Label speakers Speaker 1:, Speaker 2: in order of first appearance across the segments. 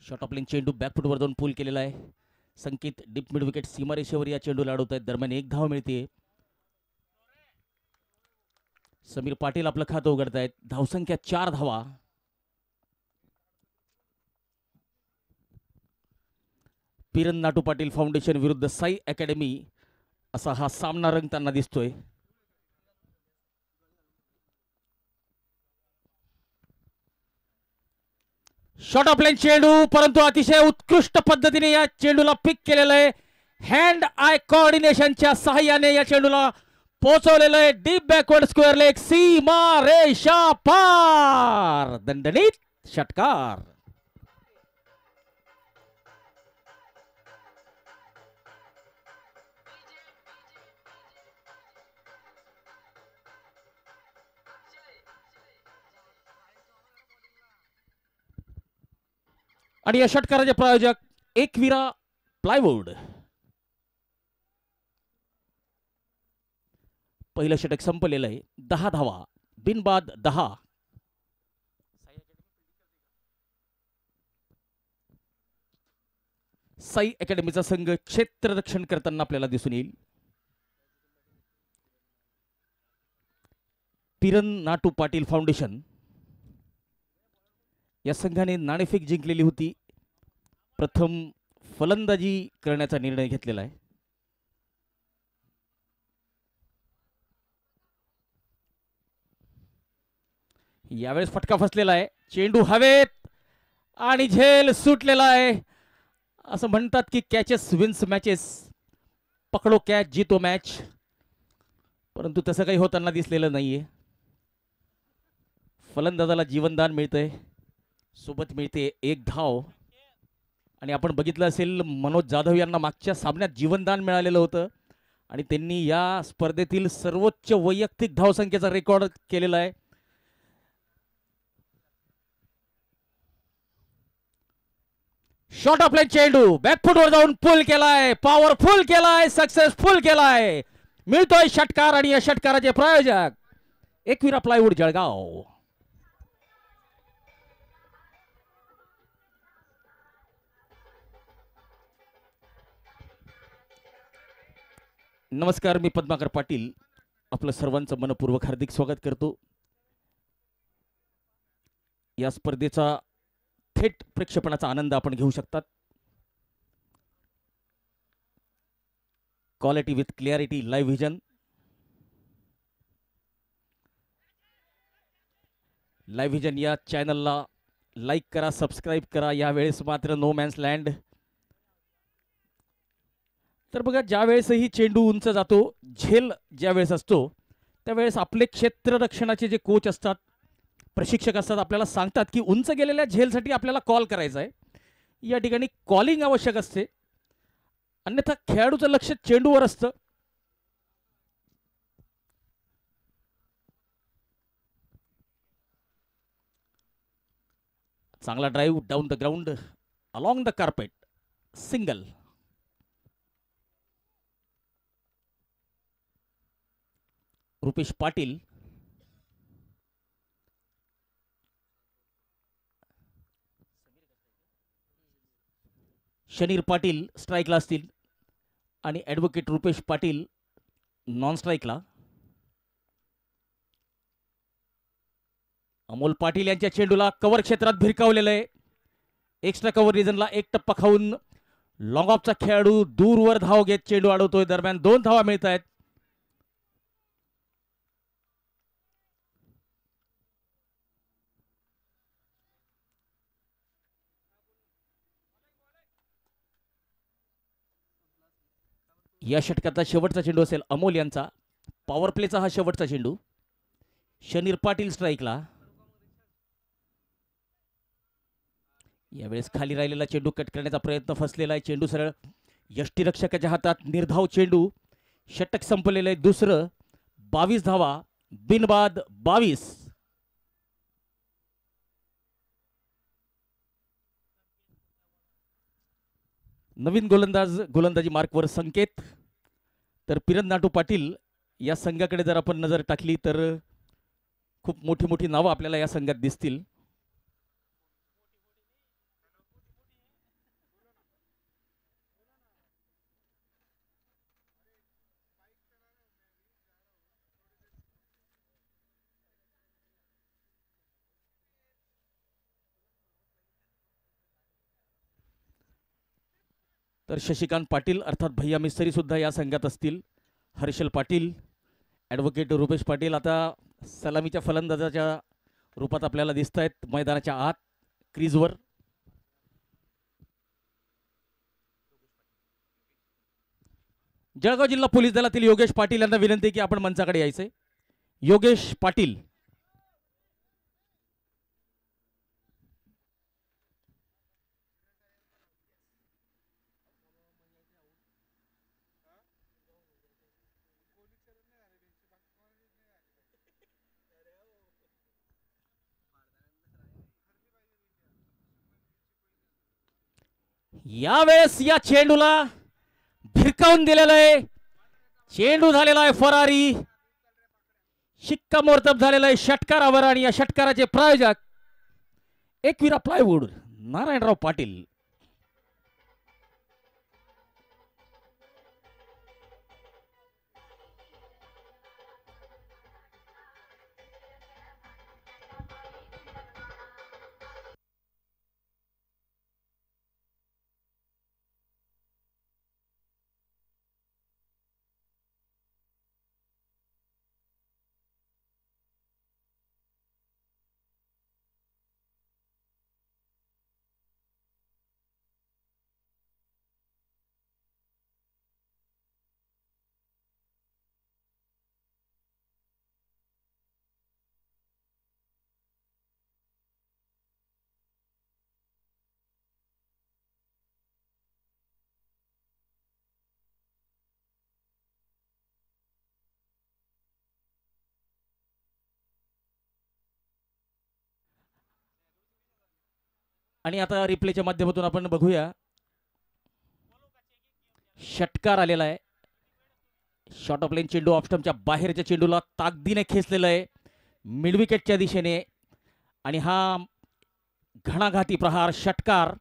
Speaker 1: Shot of line चेंडू बॅकफुटवर जाऊन पूल केलेला आहे. संकेत डीप मिड विकेट सीमारेषेवर या चेंडूला अडवत आहेत. दरम्यान एक धाव मिळते. समीर पाटील आपलं खातं उघडतायत. धावसंख्या 4 धावा. पिरन नाटू पाटील फाउंडेशन विरुद्ध साई अकॅडमी असा हा सामना रंगताना दिसतोय. शॉट ऑफ लाईन चेंडू, परंतु अतिशय उत्कृष्ट पद्धतीने या चेंडूला पिक केलेलं आहे. हँड आय कोऑर्डिनेशनच्या सहाय्याने या चेंडूला पोहोचवलेलं आहे. डीप बॅकवर्ड स्क्वेअर लेग, सीमा रेषा पार, दणदणीत षटकार. आणि या षटकाराचे प्रायोजक एकविरा प्लायवूड. पहिलं षटक संपलेलं आहे. 10 धावा, बिनबाद 10. साई अकॅडमीचा संघ क्षेत्ररक्षण करताना आपल्याला दिसून येईल. पिरन नाटू पाटील फाउंडेशन या संघाने नाणेफेक जिंकलेली होती. प्रथम फलंदाजी करण्याचा निर्णय घेतलेला आहे. यावेळेस फटका फसलेला आहे. चेंडू हवेत आणि झेल सुटलेला आहे. असं म्हणतात की कॅचेस विन्स मॅचेस, पकडो कॅच जीतो मॅच, परंतु तसं काही होताना दिसलेलं नाहीये. फलंदाजाला जीवनदान मिळतंय, सोबत मिळते एक धाव. आणि आपण बघितलं असेल मनोज जाधव यांना मागच्या सामन्यात जीवनदान मिळालेलं होतं आणि त्यांनी या स्पर्धेतील सर्वोच्च वैयक्तिक धावसंख्येचा रेकॉर्ड केलेला आहे. शॉट ऑफ लाईन चेंडू बॅकफुटवर जाऊन पुल केलाय, पॉवरफुल केलाय, सक्सेसफुल केलाय. मिळतोय षटकार आणि या षटकाराचे प्रायोजक एकविरा प्लायवूड जळगाव. नमस्कार, मी पद्माकर पाटील आपलं सर्वांचं मनपूर्वक हार्दिक स्वागत करतो. या स्पर्धेचा थेट प्रेक्षेपणाचा आनंद आपण घेऊ शकतात. Quality with clarity live vision. Live vision या चॅनलला लाईक करा, सबस्क्राईब करा. यावेळेस मात्र नो मॅन्स लँड. तर बघा, ज्यावेळेसही चेंडू उंच जातो, झेल ज्यावेळेस असतो, त्यावेळेस आपले क्षेत्ररक्षणाचे जे कोच असतात, प्रशिक्षक असतात, आपल्याला सांगतात की उंच गेलेल्या झेलसाठी आपल्याला कॉल करायचा आहे. या ठिकाणी कॉलिंग आवश्यक असते, अन्यथा खेळाडूचं लक्ष चेंडूवर असतं. चांगला drive down the ground along the carpet, single. Rupesh Patil शनीर पाटील स्ट्राईकला असतील आणि ॲडव्होकेट रुपेश पाटील नॉन स्ट्राईकला. अमोल पाटील यांच्या चेंडूला कव्हर क्षेत्रात भिरकावलेलं आहे. एक्स्ट्रा कव्हर रिजनला एक टप्पा खाऊन लॉंग ऑफचा खेळाडू दूरवर धाव घेत चेंडू अडवतोय. दरम्यान 2 धावा मिळत आहेत. या षटकाचा शेवटचा चेंडू असेल अमोल यांचा. पॉवर प्लेचा हा शेवटचा चेंडू. शनीर पाटील स्ट्राईकला. यावेळेस खाली राहिलेला चेंडू कट करण्याचा प्रयत्न फसलेला आहे. चेंडू सरळ यष्टीरक्षकाच्या हातात. निर्धाव चेंडू. षटक संपलेलं आहे दुसरं. 22 धावा, बिनबाद 22. नवीन गोलंदाजी मार्कवर संकेत. तर पिरन नाटू पाटील या संघाकडे जर आपण नजर टाकली तर खूप मोठी मोठी नावं आपल्याला या संघात दिसतील. तर शशिकांत पाटील अर्थात भैया मिस्त्री सुद्धा या संघात असतील. हर्षल पाटील, ॲडव्होकेट रुपेश पाटील आता सलामीच्या फलंदाजाच्या रूपात आपल्याला दिसत आहेत मैदानाच्या आत क्रीजवर. जळगाव जिल्हा पोलीस दलातील योगेश पाटील यांना विनंती की आपण मंचाकडे यायचे. योगेश पाटील. यावेळेस या चेंडूला भिरकावून दिलेला आहे. चेंडू झालेला आहे फरारी. शिक्कामोर्तब झालेला आहे षटकारावर आणि या षटकाराचे प्रायोजक एकविरा प्लायवूड नारायणराव पाटील. आणि आता रिप्लेच्या माध्यमातून आपण बघूया. षटकार आलेला आहे. शॉर्ट ऑफ लाईन चेंडू ऑफस्टमच्या बाहेरच्या चेंडूला ताकदीने खेचलेला आहे मिड विकेटच्या दिशेने आणि हा घणाघाती प्रहार षटकार.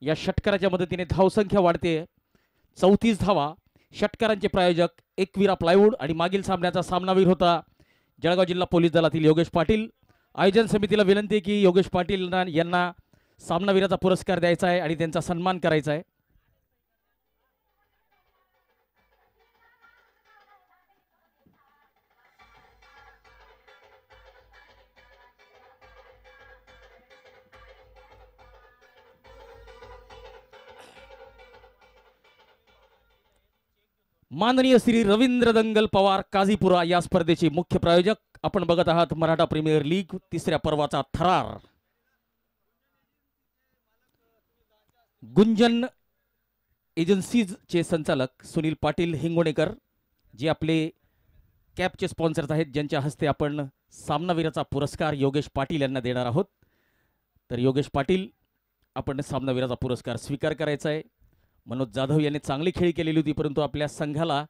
Speaker 1: या षटकाराच्या मदतीने धावसंख्या वाढते. 34 धावा. षटकारांचे प्रायोजक एकविरा प्लायवूड आणि मागील सामन्याचा सामनावीर होता जळगाव जिल्हा पोलीस दलातील योगेश पाटील. आयोजन समितीला विनंती की योगेश पाटील यांना सामनावीराचा पुरस्कार द्यायचा आहे आणि त्यांचा सन्मान करायचा आहे. माननीय श्री रवींद्र दंगल पवार काझीपुरा या स्पर्धेचे मुख्य प्रायोजक. आपण बघत आहात मराठा प्रीमियर लीग तिसऱ्या पर्वाचा थरार. गुंजन एजन्सीजचे संचालक सुनील पाटील हिंगोणेकर जे आपले कॅपचे स्पॉन्सर्स आहेत, ज्यांच्या हस्ते आपण सामनावीराचा पुरस्कार योगेश पाटील यांना देणार आहोत. तर योगेश पाटील आपण सामनावीराचा पुरस्कार स्वीकार करायचा आहे. मनोज जाधव यांनी चांगली खेळी केलेली होती परंतु आपल्या संघाला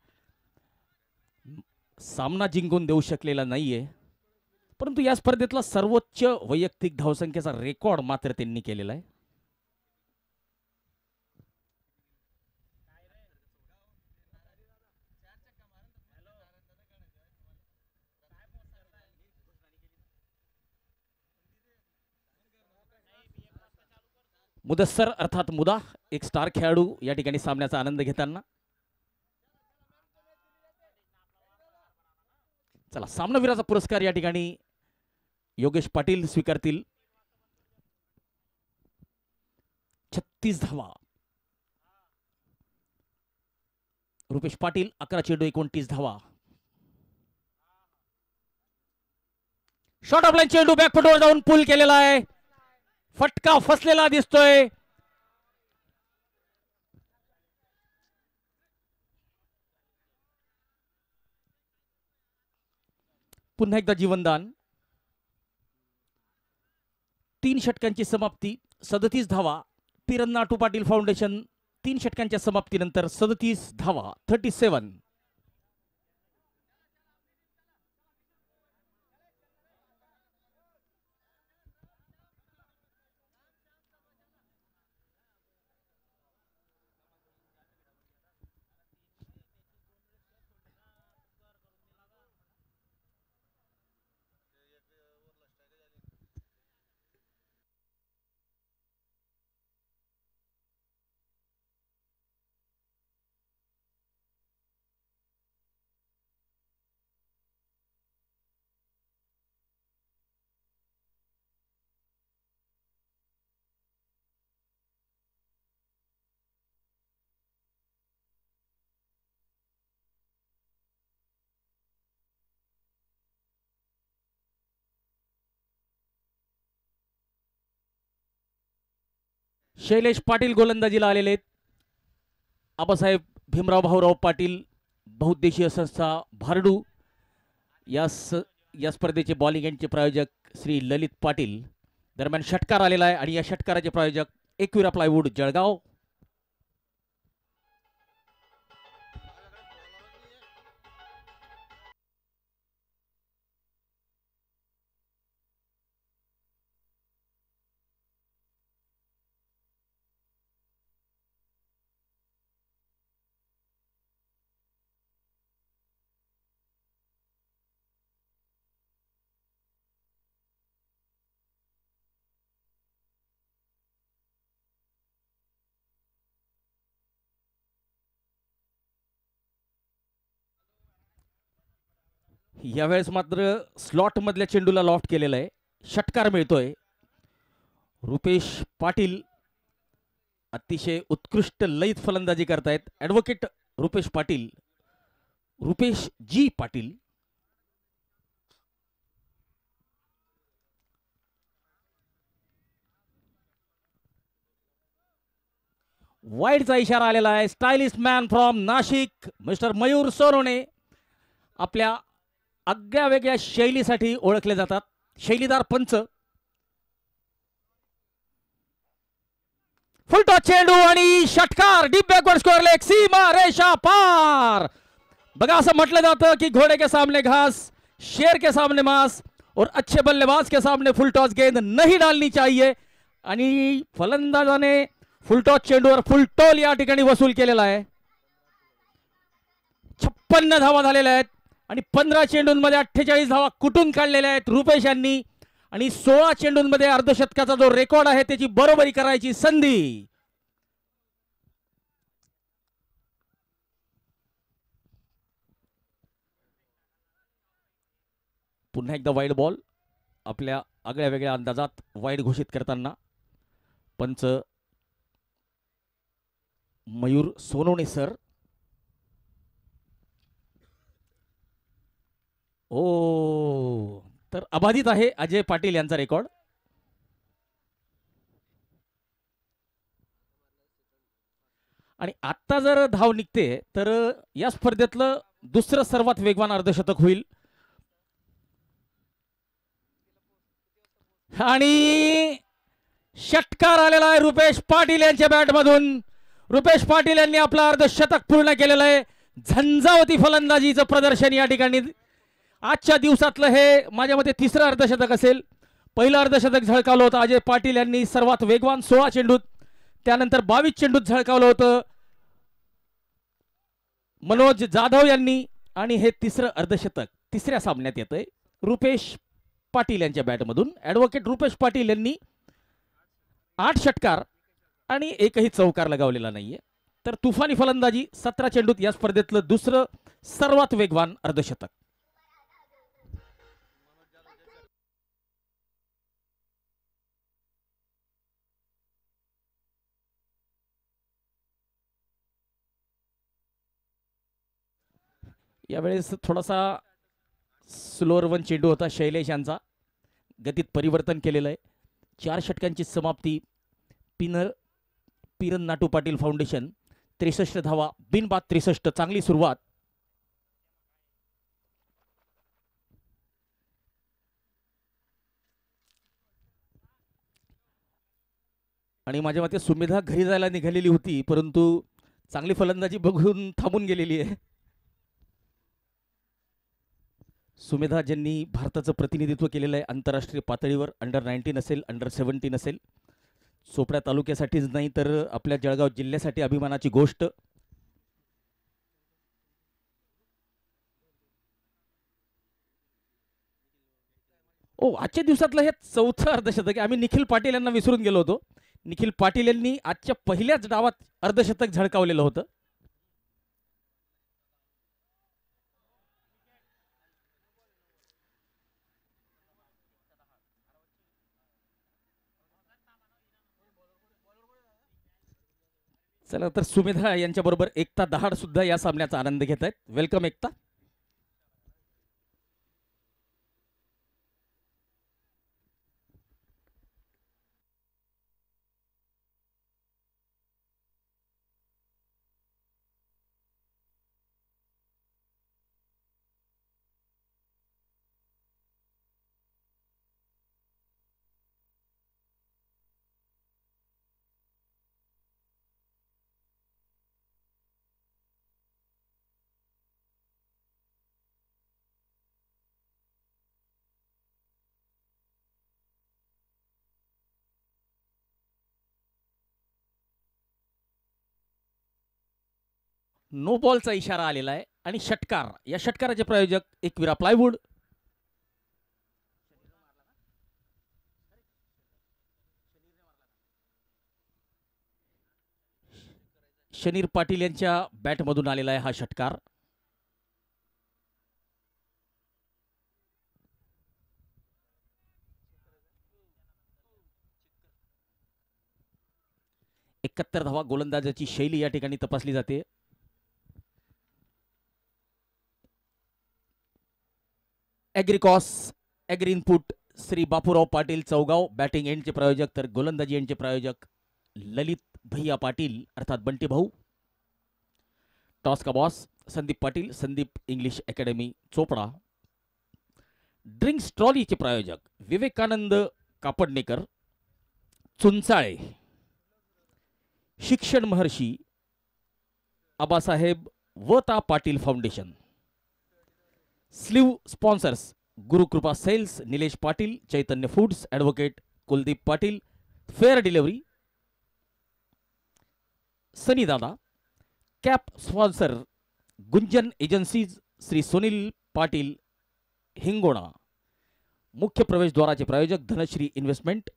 Speaker 1: सामना जिंकून देऊ शकलेला नाहीये. परंतु या स्पर्धेतला सर्वोच्च वैयक्तिक धावसंख्येचा रेकॉर्ड मात्र त्यांनी केलेला आहे. मुदस्सर अर्थात मुदा एक स्टार खेळाडू या ठिकाणी सामन्याचा आनंद घेताना. चला सामनावीराचा पुरस्कार या ठिकाणी योगेश पाटील स्वीकारतील. 36 धावा. रुपेश पाटील 11 चेंडू 29 धावा. शॉर्ट ऑफ लाईन चेंडू बॅकफुटवर जाऊन पुल केलेला आहे. फटका फसलेला दिसतोय. पुन्हा एकदा जीवनदान. 3 षटकांची समाप्ती 37 धावा. पिरन्नाटू पाटील फाउंडेशन 3 षटकांच्या समाप्तीनंतर 37 धावा 37. शैलेश पाटील गोलंदाजीला आलेले आहेत. आबासाहेब भीमराव भाऊराव पाटील बहुउद्देशीय संस्था भारडू या स्पर्धेचे बॉलिंग एंडचे प्रायोजक श्री ललित पाटील. दरम्यान षटकार आलेला आहे आणि या षटकाराचे प्रायोजक एकविरा प्लायवूड जळगाव. यावेळेस मात्र स्लॉट मधल्या चेंडूला लॉफ्ट केलेला आहे. षटकार मिळतोय. रुपेश पाटील अतिशय उत्कृष्ट लयीत फलंदाजी करतायत. ॲडव्होकेट रुपेश पाटील, रुपेश जी पाटील. वाईडचा इशारा आलेला आहे. Stylish man from Nashik mister Mayur Sonawane आपल्या आगळ्या वेगळ्या शैलीसाठी ओळखले जातात. शैलीदार पंच. फुलटॉस चेंडू आणि षटकार. Deep backward square leg. सीमा रेषा पार. बघा असं म्हटलं जातं की घोड़े के सामने घास, शेर के सामने मांस और अच्छे बल्लेबाज के सामने फुलटॉस गेंद नहीं डालनी चाहिए. आणि फलंदाजाने फुलटॉस चेंडूवर फुलटॉल या ठिकाणी वसूल केलेला आहे. 56 धावा झालेल्या आहेत आणि 15 चेंडूंमध्ये 48 धावा कुठून काढलेल्या आहेत रुपेश यांनी. आणि 16 चेंडूंमध्ये अर्धशतकाचा जो रेकॉर्ड आहे त्याची बरोबरी करायची संधी. पुन्हा एकदा वाईड बॉल. आपल्या आगळ्या वेगळ्या अंदाजात वाईड घोषित करताना पंच मयूर सोनवणे सर. ओ तर अबाधित आहे अजय पाटील यांचा रेकॉर्ड. आणि आता जर धाव निघते तर या स्पर्धेतलं दुसरं सर्वात वेगवान अर्धशतक होईल. आणि षटकार आलेला आहे रुपेश पाटील यांच्या बॅटमधून. रुपेश पाटील यांनी आपलं अर्धशतक पूर्ण केलेलं आहे. झंझावती फलंदाजीचं प्रदर्शन या ठिकाणी. आजच्या दिवसातलं हे माझ्या मते तिसरं अर्धशतक असेल. पहिलं अर्धशतक झळकावलं होतं अजय पाटील यांनी सर्वात वेगवान 16 चेंडूत. त्यानंतर 22 चेंडूत झळकावलं होतं मनोज जाधव यांनी. आणि हे तिसरं अर्धशतक तिसऱ्या सामन्यात येतंय रुपेश पाटील यांच्या बॅटमधून. ॲडव्होकेट रुपेश पाटील यांनी 8 षटकार आणि एकही चौकार लगावलेला नाहीये. तर तुफानी फलंदाजी 17 चेंडूत या स्पर्धेतलं दुसरं सर्वात वेगवान अर्धशतक. यावेळेस थोडासा स्लोअर वन चेंडू होता शैलेश यांचा. गतीत परिवर्तन केलेलं आहे. 4 षटकांची समाप्ती. पिरन नाटू पाटील फाउंडेशन 63 धावा बिनबाद 63. चांगली सुरुवात. आणि माझ्या मते सुमेधा घरी जायला निघालेली होती परंतु चांगली फलंदाजी बघून थांबून गेलेली आहे. सुमेधा ज्यांनी भारताचं प्रतिनिधित्व केलेलं आहे आंतरराष्ट्रीय पातळीवर. अंडर 19 असेल, अंडर 17 असेल. चोपडा तालुक्यासाठीच नाही तर आपल्या जळगाव जिल्ह्यासाठी अभिमानाची गोष्ट. ओ आजच्या दिवसातलं हे चौथं अर्धशतक आहे. आम्ही निखिल पाटील यांना विसरून गेलो होतो. निखिल पाटील यांनी आजच्या पहिल्याच डावात अर्धशतक झळकावलेलं होतं. चला तर सुमेधा यांच्याबरोबर एकता दहाड सुद्धा या सामन्याचा आनंद घेत आहेत. वेलकम एकता. नो बॉलचा इशारा आलेला आहे आणि षटकार. या षटकाराचे प्रायोजक एकविरा प्लायवूड. शनीर पाटील यांच्या बॅटमधून आलेला आहे हा षटकार. एकाहत्तर धावा. गोलंदाजाची शैली या ठिकाणी तपासली जाते. Agricos agri input Shri Bapurao Patil Chaugaon batting एंडचे प्रायोजक, तर गोलंदाजी एंडचे प्रायोजक ललित भैया पाटील अर्थात बंटी भाऊ. टॉस का boss Sandeep Patil Sandeep English academy Chopda. Drinks ट्रॉलीचे प्रायोजक विवेकानंद कापडनेकर चुंचाळे. शिक्षण महर्षी आबासाहेब वता Patil foundation. Sleeve sponsors Gurukrupa sales Nilesh Patil Chaitanya foods advocate Kuldeep Patil fair delivery Sunny Dada. Cap sponsor Gunjan agencies Shri Sunil Patil Hingona. मुख्य प्रवेशद्वाराचे प्रायोजक धनश्री इन्व्हेस्टमेंट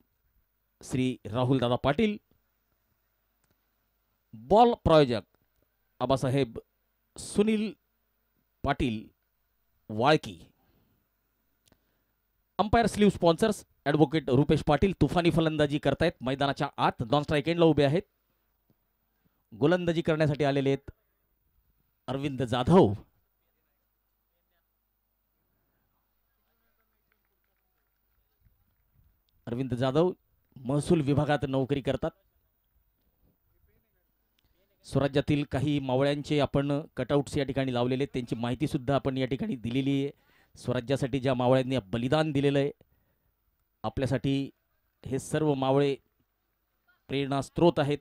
Speaker 1: श्री राहुल दादा पाटील. बॉल प्रायोजक Abasaheb Sunil Patil Walki. Umpire slew sponsors advocate Rupesh Patil तुफानी फलंदाजी करतायत मैदानाच्या आत नॉन स्ट्राईक एंडला उभे आहेत. गोलंदाजी करण्यासाठी आलेले आहेत अरविंद जाधव. अरविंद जाधव महसूल विभागात नोकरी करतात. स्वराज्यातील काही मावळ्यांचे आपण कटआउट्स या ठिकाणी लावलेले आहेत, त्यांची माहिती सुद्धा आपण या ठिकाणी दिलेली आहे. स्वराज्यासाठी ज्या मावळ्यांनी बलिदान दिलेलं आहे आपल्यासाठी, हे सर्व मावळे प्रेरणा स्रोत आहेत.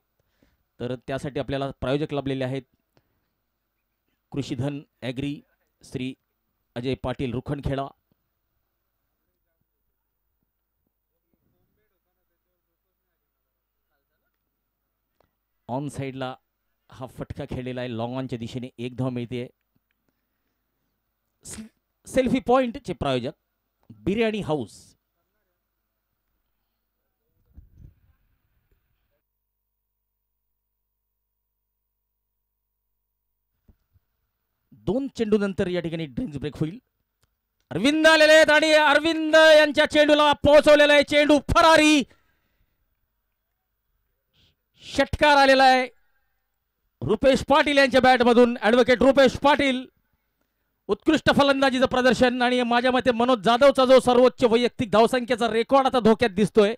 Speaker 1: तर त्यासाठी आपल्याला प्रायोजक लाभलेले आहेत कृषीधन ॲग्री श्री अजय पाटील रुखणखेडा. ऑन साईडला हा फटका खेळलेला आहे लॉंग ऑनच्या दिशेने, एक धाव मिळते. सेल्फी पॉइंटचे प्रायोजक बिर्याणी हाऊस. दोन चेंडू नंतर या ठिकाणी ड्रिंक्स ब्रेक होईल. अरविंद आलेले आहेत आणि अरविंद यांच्या चेंडूला पोहोचवलेला आहे चेंडू फरारी. षटकार आलेला आहे रुपेश पाटील यांच्या बॅटमधून. ॲडव्होकेट रुपेश पाटील उत्कृष्ट फलंदाजीचं प्रदर्शन आणि माझ्या मते मनोज जाधवचा जो सर्वोच्च वैयक्तिक धावसंख्येचा रेकॉर्ड आता धोक्यात दिसतोय.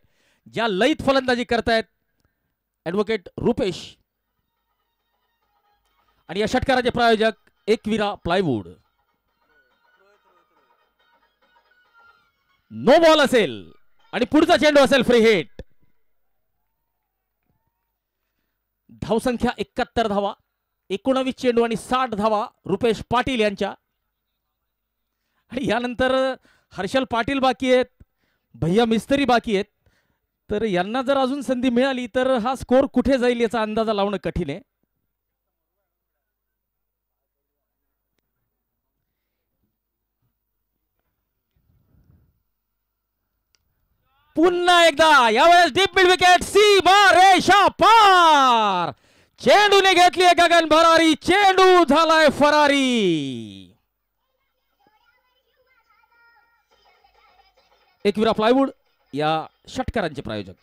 Speaker 1: ज्या लयीत फलंदाजी करतायत ॲडव्होकेट रुपेश. आणि या षटकाराचे प्रायोजक एकविरा प्लायवूड. नो बॉल असेल आणि पुढचा चेंडू असेल फ्री हिट. धावसंख्या 71 धावा, 19 चेंडू आणि 60 धावा रुपेश पाटील यांच्या. आणि यानंतर हर्षल पाटील बाकी आहेत, भैया मिस्त्री बाकी आहेत. तर यांना जर अजून संधी मिळाली तर हा स्कोर कुठे जाईल याचा अंदाजा लावणं कठीण आहे. पुन्हा एकदा यावेळेस डीप मिड विकेट सीमा रेषा पार. चेंडूने घेतली गगन भरारी, चेंडू झालाय फरारी. एकविरा प्लायवूड या षटकारांचे प्रायोजक.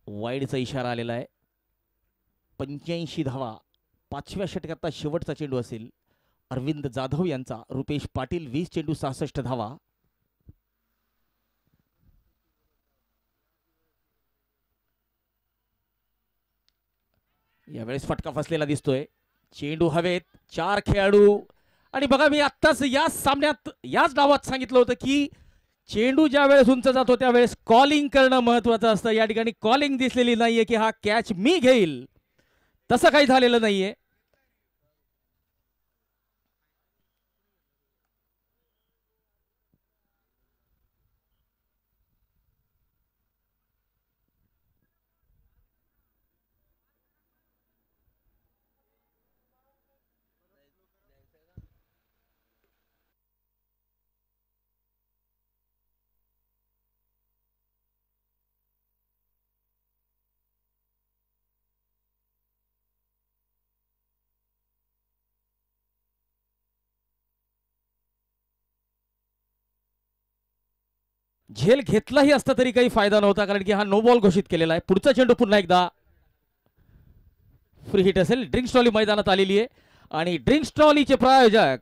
Speaker 1: वाईडचा इशारा आलेला आहे. 85 धावा 5व्या षटकातला शेवटचा चेंडू असेल. अरविंद जाधव यांचा. रुपेश पाटील 20 चेंडू 66 धावा. यावेळेस फटका फसलेला दिसतोय. चेंडू हवेत. 4 खेळाडू. आणि बघा, मी आत्ताच या सामन्यात याच डावात सांगितलं होतं की चेंडू ज्या वेळेस उंच जातो त्यावेळेस कॉलिंग करणं महत्वाचं असतं. या ठिकाणी कॉलिंग दिसलेली नाहीये की हा कॅच मी घेईल, तसं काही झालेलं नाहीये. झेल घेतलाही असता तरी काही फायदा नव्हता, कारण की हा नो बॉल घोषित केलेला आहे. पुढचा चेंडू पुन्हा एकदा फ्री हिट असेल. ड्रिंक्स ट्रॉली मैदानात आलेली आहे आणि ड्रिंक्स ट्रॉलीचे प्रायोजक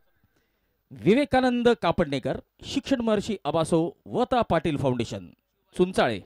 Speaker 1: विवेकानंद कापडणेकर, शिक्षण महर्षी आबासो वता पाटील फाउंडेशन, चुंचाळे.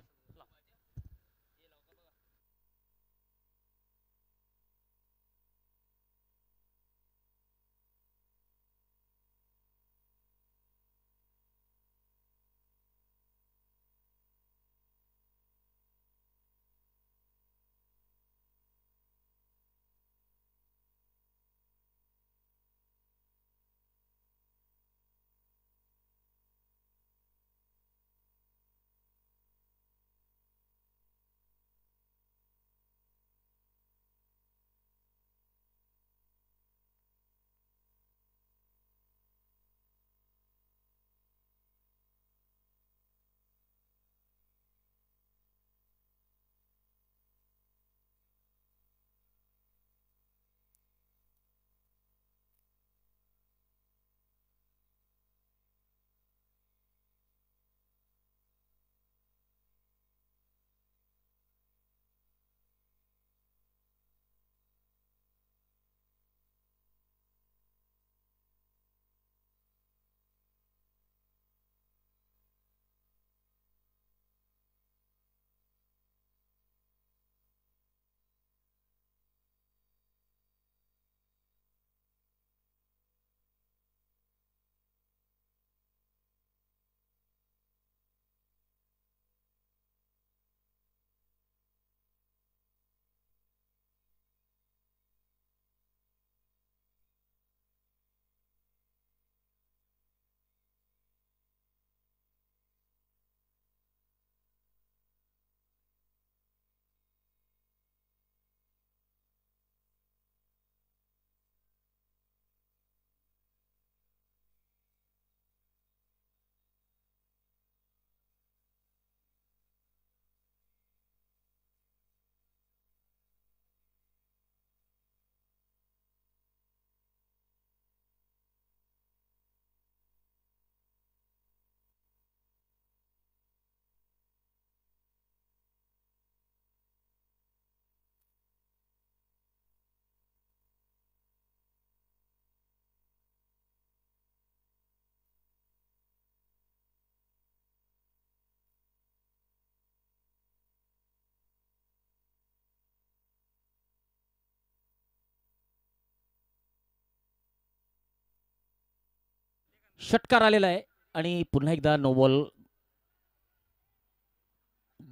Speaker 1: षटकार आलेला आहे आणि पुन्हा एकदा नो बॉल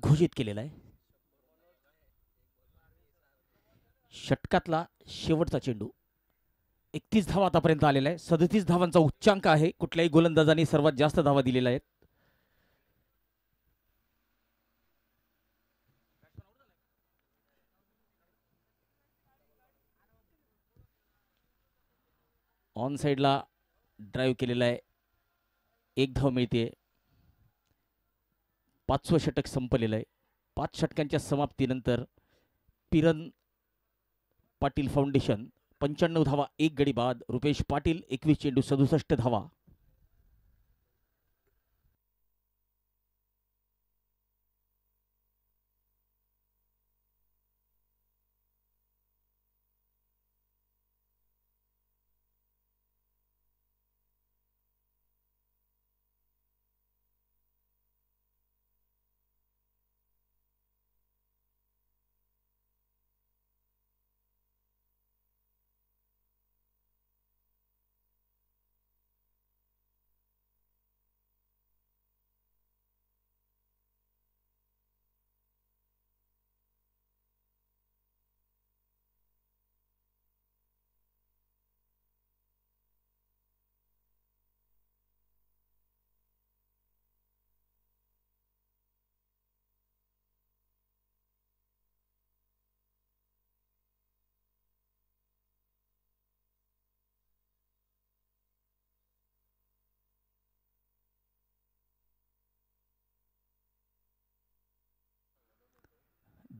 Speaker 1: घोषित केलेला आहे. षटकातला शेवटचा चेंडू. 31 धावा आतापर्यंत आलेला आहे. 37 धावांचा उच्चांक आहे. कुठल्याही गोलंदाजांनी सर्वात जास्त धावा दिलेल्या आहेत. ऑन साइडला ड्राईव्ह केलेला आहे. 1 धाव मिळते. 5वं षटक संपलेलं आहे. 5 षटकांच्या समाप्तीनंतर पिरन पाटील फाउंडेशन 95 धावा, 1 गडी बाद. रुपेश पाटील 21 चेंडू 67 धावा.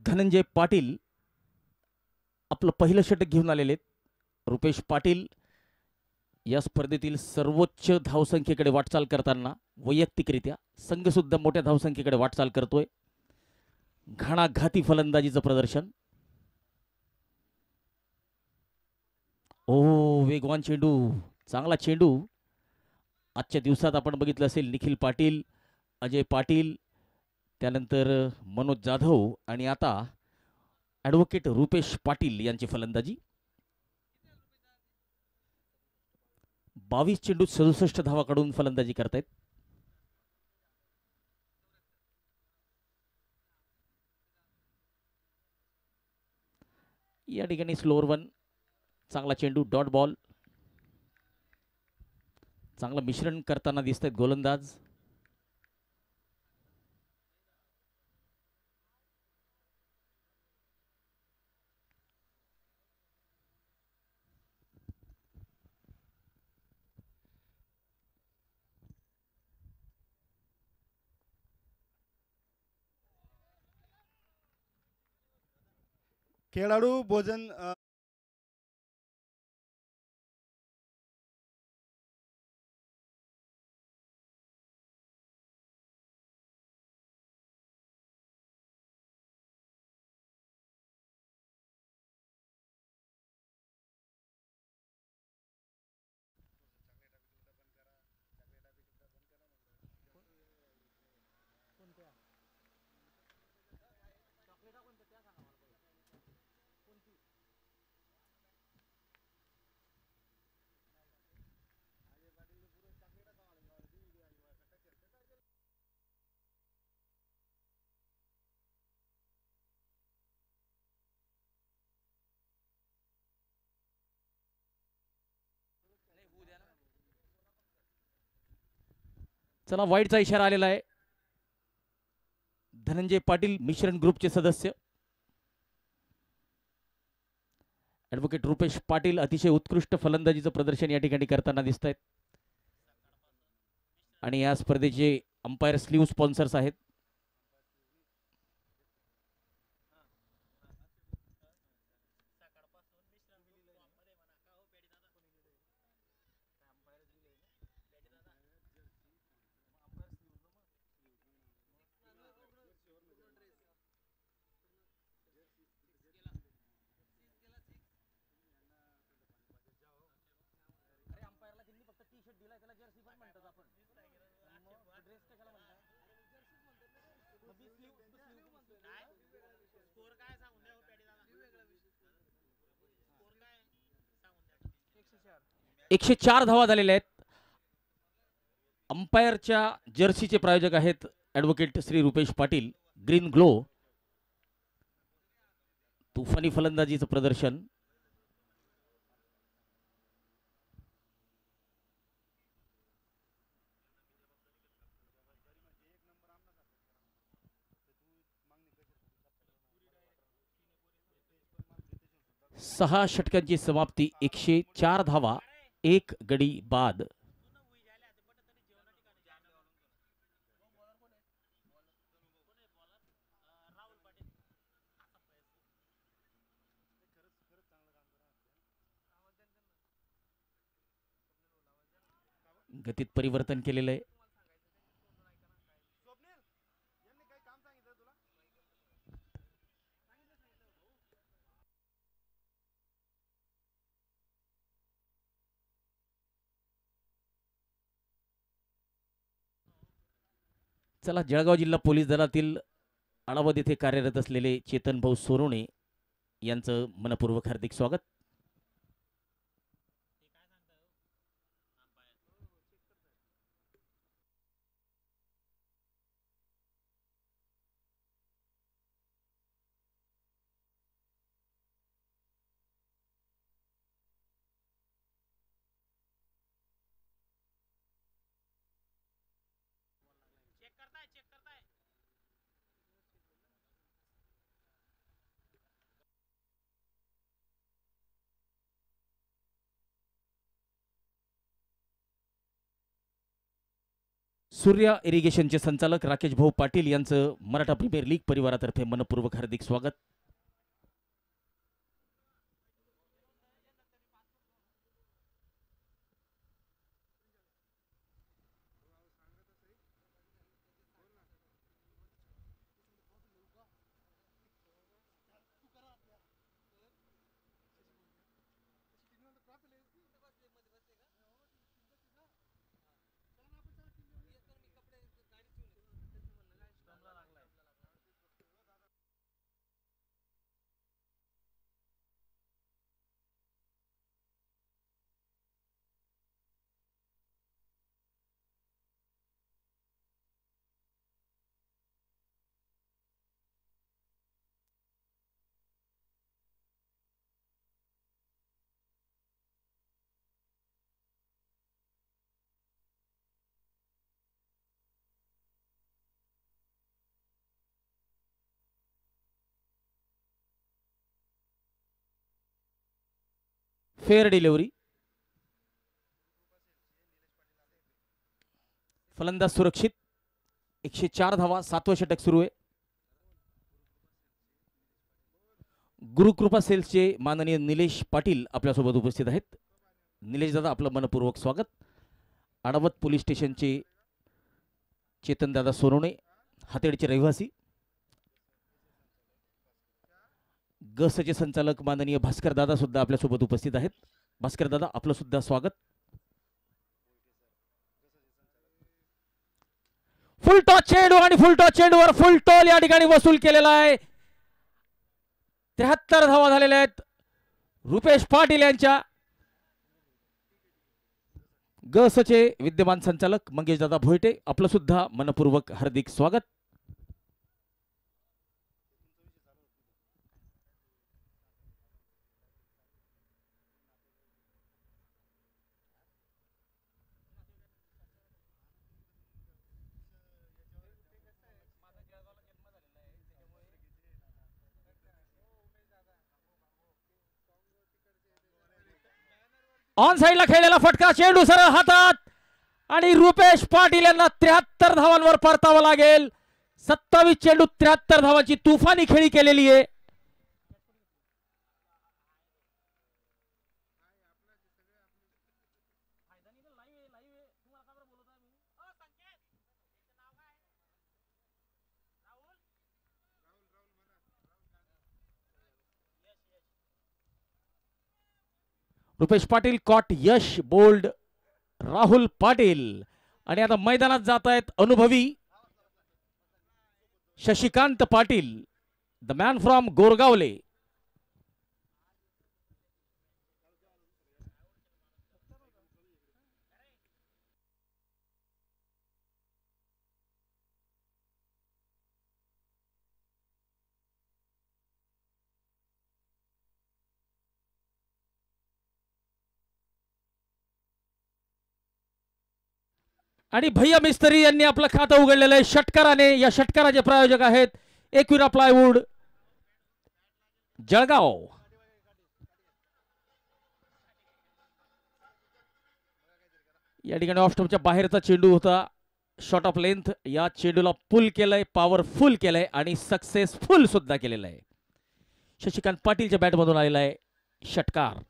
Speaker 1: धनंजय पाटील आपलं पहिलं षटक घेऊन आलेले आहेत। रुपेश पाटील या स्पर्धेतील सर्वोच्च धावसंख्येकडे वाटचाल करताना वैयक्तिकरित्या संघ सुद्धा मोठ्या धावसंख्येकडे वाटचाल करतोय। घाणाघाती फलंदाजीचं प्रदर्शन। ओ वेगवान चेंडू, चांगला चेंडू। आजच्या दिवसात आपण बघितलं असेल निखिल पाटील, अजय पाटील, त्यानंतर मनोज जाधव आणि आता ॲडव्होकेट रुपेश पाटील यांची फलंदाजी। 22 चेंडूत 67 धावा काढून फलंदाजी करतायत। या ठिकाणी स्लोअर वन, चांगला चेंडू, डॉट बॉल। चांगलं मिश्रण करताना दिसत आहेत गोलंदाज।
Speaker 2: खेळाडू भोजन
Speaker 1: चला वाईडचा इशारा आलेला आहे। धनंजय पाटील मिश्रण ग्रुपचे सदस्य ॲडव्होकेट रुपेश पाटील अतिशय उत्कृष्ट फलंदाजीचं प्रदर्शन या ठिकाणी करताना दिसत आहेत आणि या स्पर्धेचे अंपायर स्लीव स्पॉन्सर्स आहेत। एकशे 4 धावा झालेल्या आहेत। अंपायरच्या जर्सीचे प्रायोजक आहेत advocate Shri Rupesh Patil. Green glow, तुफानी फलंदाजीचं प्रदर्शन। सहा षटकांची समाप्ती, 104 धावा, एक गडी बाद। गतीत परिवर्तन केलेलं आहे। चला जळगाव जिल्हा पोलीस दलातील अणावद येथे कार्यरत असलेले चेतन भाऊ सोरोणे यांचं मनपूर्वक हार्दिक स्वागत। सूर्या इरिगेशनचे संचालक राकेश भाऊ पाटील यांचं मराठा प्रीमियर लीग परिवारातर्फे मनपूर्वक हार्दिक स्वागत. फेअर डिलिव्हरी, फलंदाज सुरक्षित, 104 धावा, 7वं षटक सुरू आहे. गुरुकृपा सेल्सचे माननीय निलेश पाटील आपल्यासोबत उपस्थित आहेत. निलेश दादा, आपलं मनपूर्वक स्वागत. आडवत पोलीस स्टेशनचे चेतन दादा सोनवणे, हातेडचे रहिवासी. गसचे संचालक माननीय भास्कर दादा सुद्धा आपल्यासोबत उपस्थित आहेत. भास्कर दादा, आपलं सुद्धा स्वागत. फुल टॉस चेंडू आणि फुल टॉस चेंडूवर फुल टॉल या ठिकाणी वसूल केलेला आहे. 73 धावा झालेल्या आहेत रुपेश पाटील यांच्या. गसचे विद्यमान संचालक मंगेश दादा भोयटे, आपलं सुद्धा मनपूर्वक हार्दिक स्वागत. ऑन साइडला खेळलेला फटका, चेंडू सरळ हातात आणि रुपेश पाटील यांना 73 धावांवर परतावं लागेल. 27 चेंडू 73 धावांची तुफानी खेळी केलेली आहे. Rupesh Patil caught, Yash bowled, Rahul Patil. आणि आता मैदानात जात आहेत अनुभवी Shashikant Patil, the man from Gorgavale. आणि भैया मिस्त्री यांनी आपलं खातं उघडलेलं आहे षटकाराने. या षटकाराचे प्रायोजक आहेत एकविरा प्लायवूड, जळगाव. या ठिकाणी ऑफ स्टंपच्या बाहेरचा चेंडू होता, शॉट ऑफ लेंथ. या चेंडूला पुल केलंय, पॉवरफुल केलंय आणि सक्सेसफुल सुद्धा केलेलं आहे. शशिकांत पाटीलच्या बॅटमधून आलेला आहे षटकार.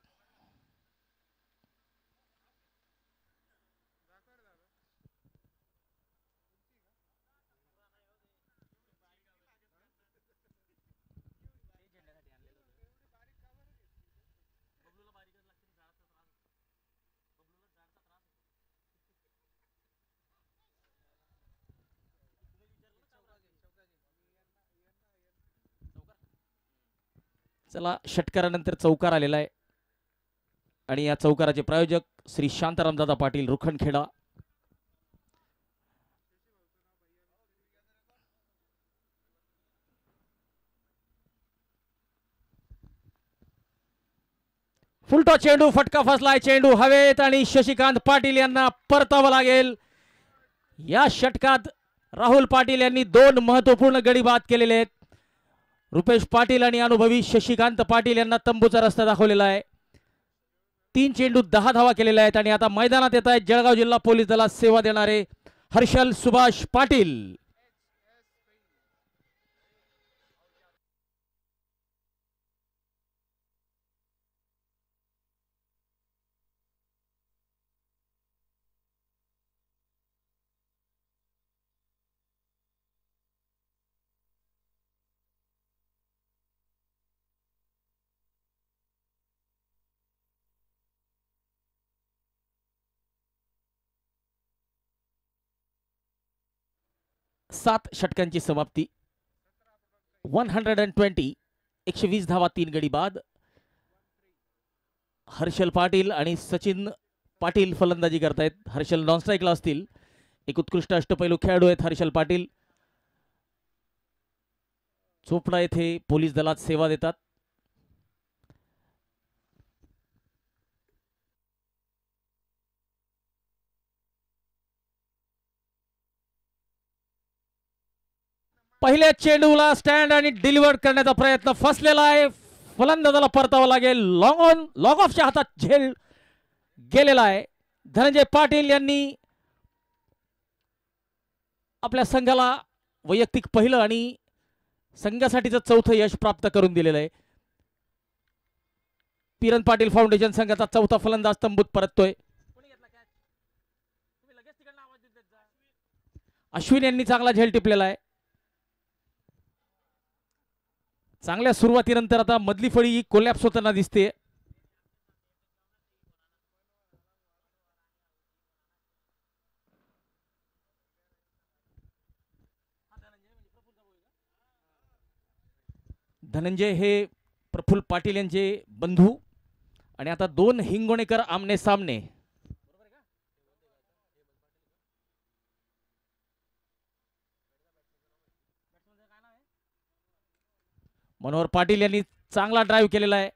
Speaker 1: चला, षटकारानंतर चौकार आलेला आहे आणि या चौकाराचे प्रायोजक श्री शांतारामदादा पाटील, रुखणखेडा. फुलटॉ चेंडू, फटका फसलाय, चेंडू हवेत आणि शशिकांत पाटील यांना परतावं लागेल. या षटकात राहुल पाटील यांनी 2 महत्वपूर्ण गडी बाद केलेले आहेत. रुपेश पाटील आणि अनुभवी शशिकांत पाटील यांना तंबूचा रस्ता दाखवलेला आहे. 3 चेंडू 10 धावा केलेल्या आहेत आणि आता मैदानात येत आहेत जळगाव जिल्हा पोलीस दलात सेवा देणारे हर्षल सुभाष पाटील. सात षटकांची समाप्ती. 120 120 धावा 3 गडी बाद. हर्षल पाटील आणि सचिन पाटील फलंदाजी करतायत. हर्षल नॉन स्ट्राईकला असतील. एक उत्कृष्ट अष्टपैलू खेळाडू आहेत हर्षल पाटील. चोपडा येथे पोलीस दलात सेवा देतात. पहिल्या चेंडूला स्टँड आणि डिलिव्हर करण्याचा प्रयत्न फसलेला आहे. फलंदाजाला परतावा लागेल. लॉंग ऑफच्या हातात झेल गेलेला आहे. धनंजय पाटील यांनी आपल्या संघाला वैयक्तिक पहिलं आणि संघासाठीचं चौथं यश प्राप्त करून दिलेलं आहे. पिरन पाटील फाउंडेशन संघाचा चौथा फलंदाज तंबूत परततोय. अश्विन यांनी चांगला झेल टिपलेला आहे. चांगल्या सुरुवातीनंतर आता मधली फळी कोलॅप्स होताना दिसते. धनंजय हे प्रफुल्ल पाटील यांचे बंधू आणि आता दोन हिंगोणेकर आमने सामने. मनोहर पाटील यांनी चांगला ड्राईव्ह केलेला आहे.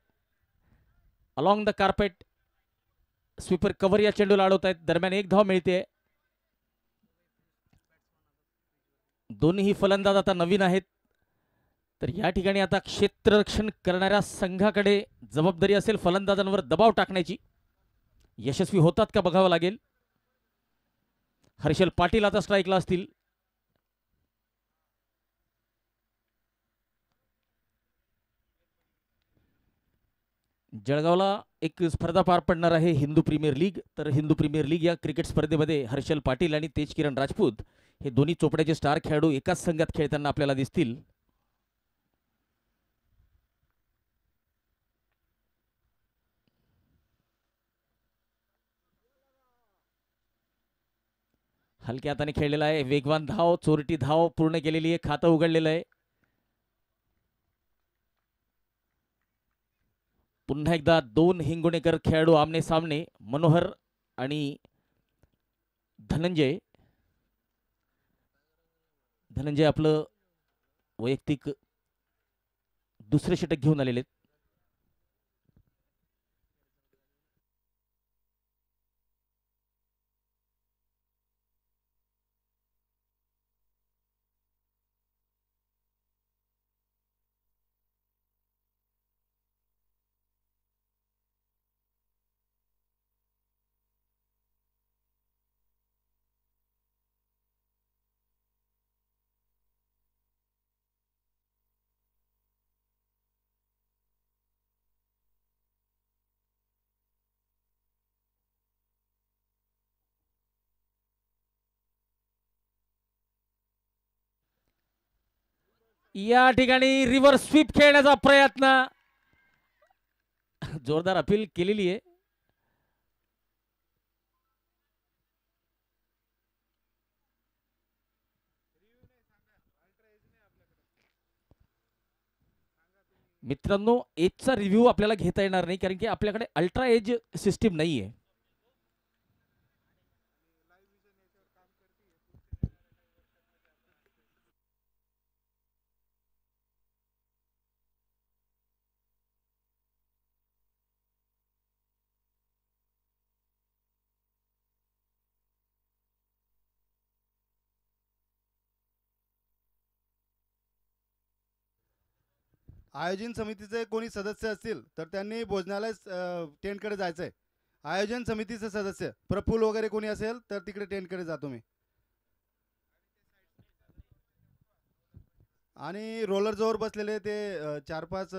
Speaker 1: Along the carpet sweeper cover या चेंडूला अडवत आहेत. दरम्यान एक धाव मिळते. दोन्ही फलंदाज आता नवीन आहेत. तर या ठिकाणी आता क्षेत्ररक्षण करणाऱ्या संघाकडे जबाबदारी असेल फलंदाजांवर दबाव टाकण्याची. यशस्वी होतात का बघावं लागेल. हर्षल पाटील आता स्ट्राईकला असतील. जळगावला एक स्पर्धा पार पडणार आहे हिंदू प्रीमियर लीग. तर हिंदू प्रीमियर लीग या क्रिकेट स्पर्धेमध्ये हर्षल पाटील आणि तेज किरण राजपूत हे दोन्ही चोपड्याचे स्टार खेळाडू एकाच संघात खेळताना आपल्याला दिसतील. हलक्या हाताने खेळलेला आहे. वेगवान धाव, चोरटी धाव पूर्ण केलेली आहे. खातं उघडलेलं आहे. पुन्हा एकदा दोन हिंगोणेकर खेळाडू आमने सामने. मनोहर आणि धनंजय. धनंजय आपलं वैयक्तिक दुसरे षटक घेऊन आलेले आहेत. या ठिकाणी रिव्हर्स स्वीप खेळण्याचा प्रयत्न. जोरदार अपील केलेली आहे. मित्रांनो, एजचा रिव्ह्यू आपल्याला घेता येणार नाही कारण की आपल्याकडे अल्ट्रा एज सिस्टीम नाहीये.
Speaker 2: आयोजन समितीचे कोणी सदस्य असतील तर त्यांनी भोजनालय टेंटकडे जायचंय. आयोजन समितीचे सदस्य प्रफुल्ल वगैरे कोणी असेल तर तिकडे टेंटकडे जातो मी. आणि रोलर जोर बसलेले ते 4-5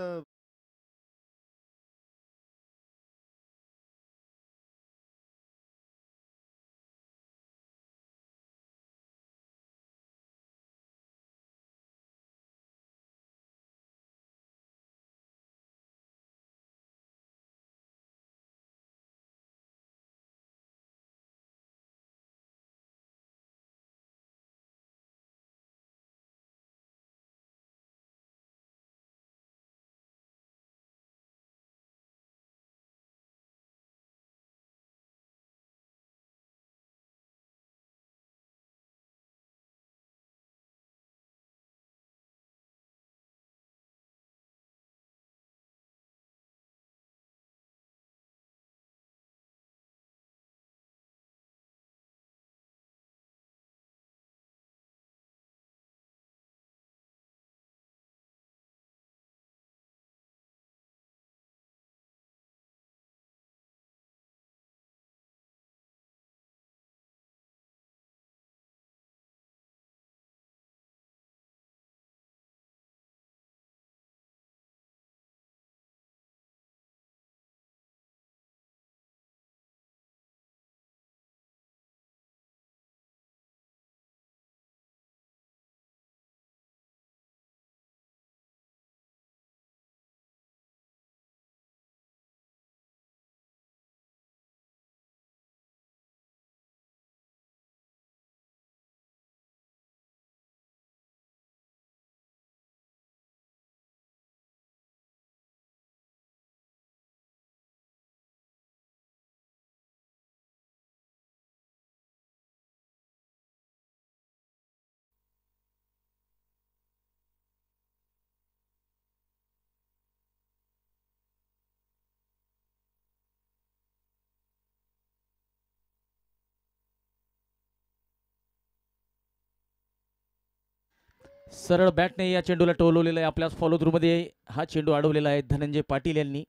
Speaker 1: सरळ बॅटने या चेंडूला टोलवलेला आहे. आपल्या फॉलो थ्रू मध्ये हा चेंडू अडवलेला आहे धनंजय पाटील यांनी.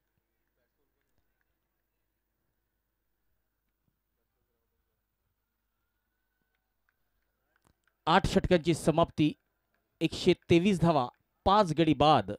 Speaker 1: 8 षटकांची समाप्ती, 123 धावा, 5 गडी बाद.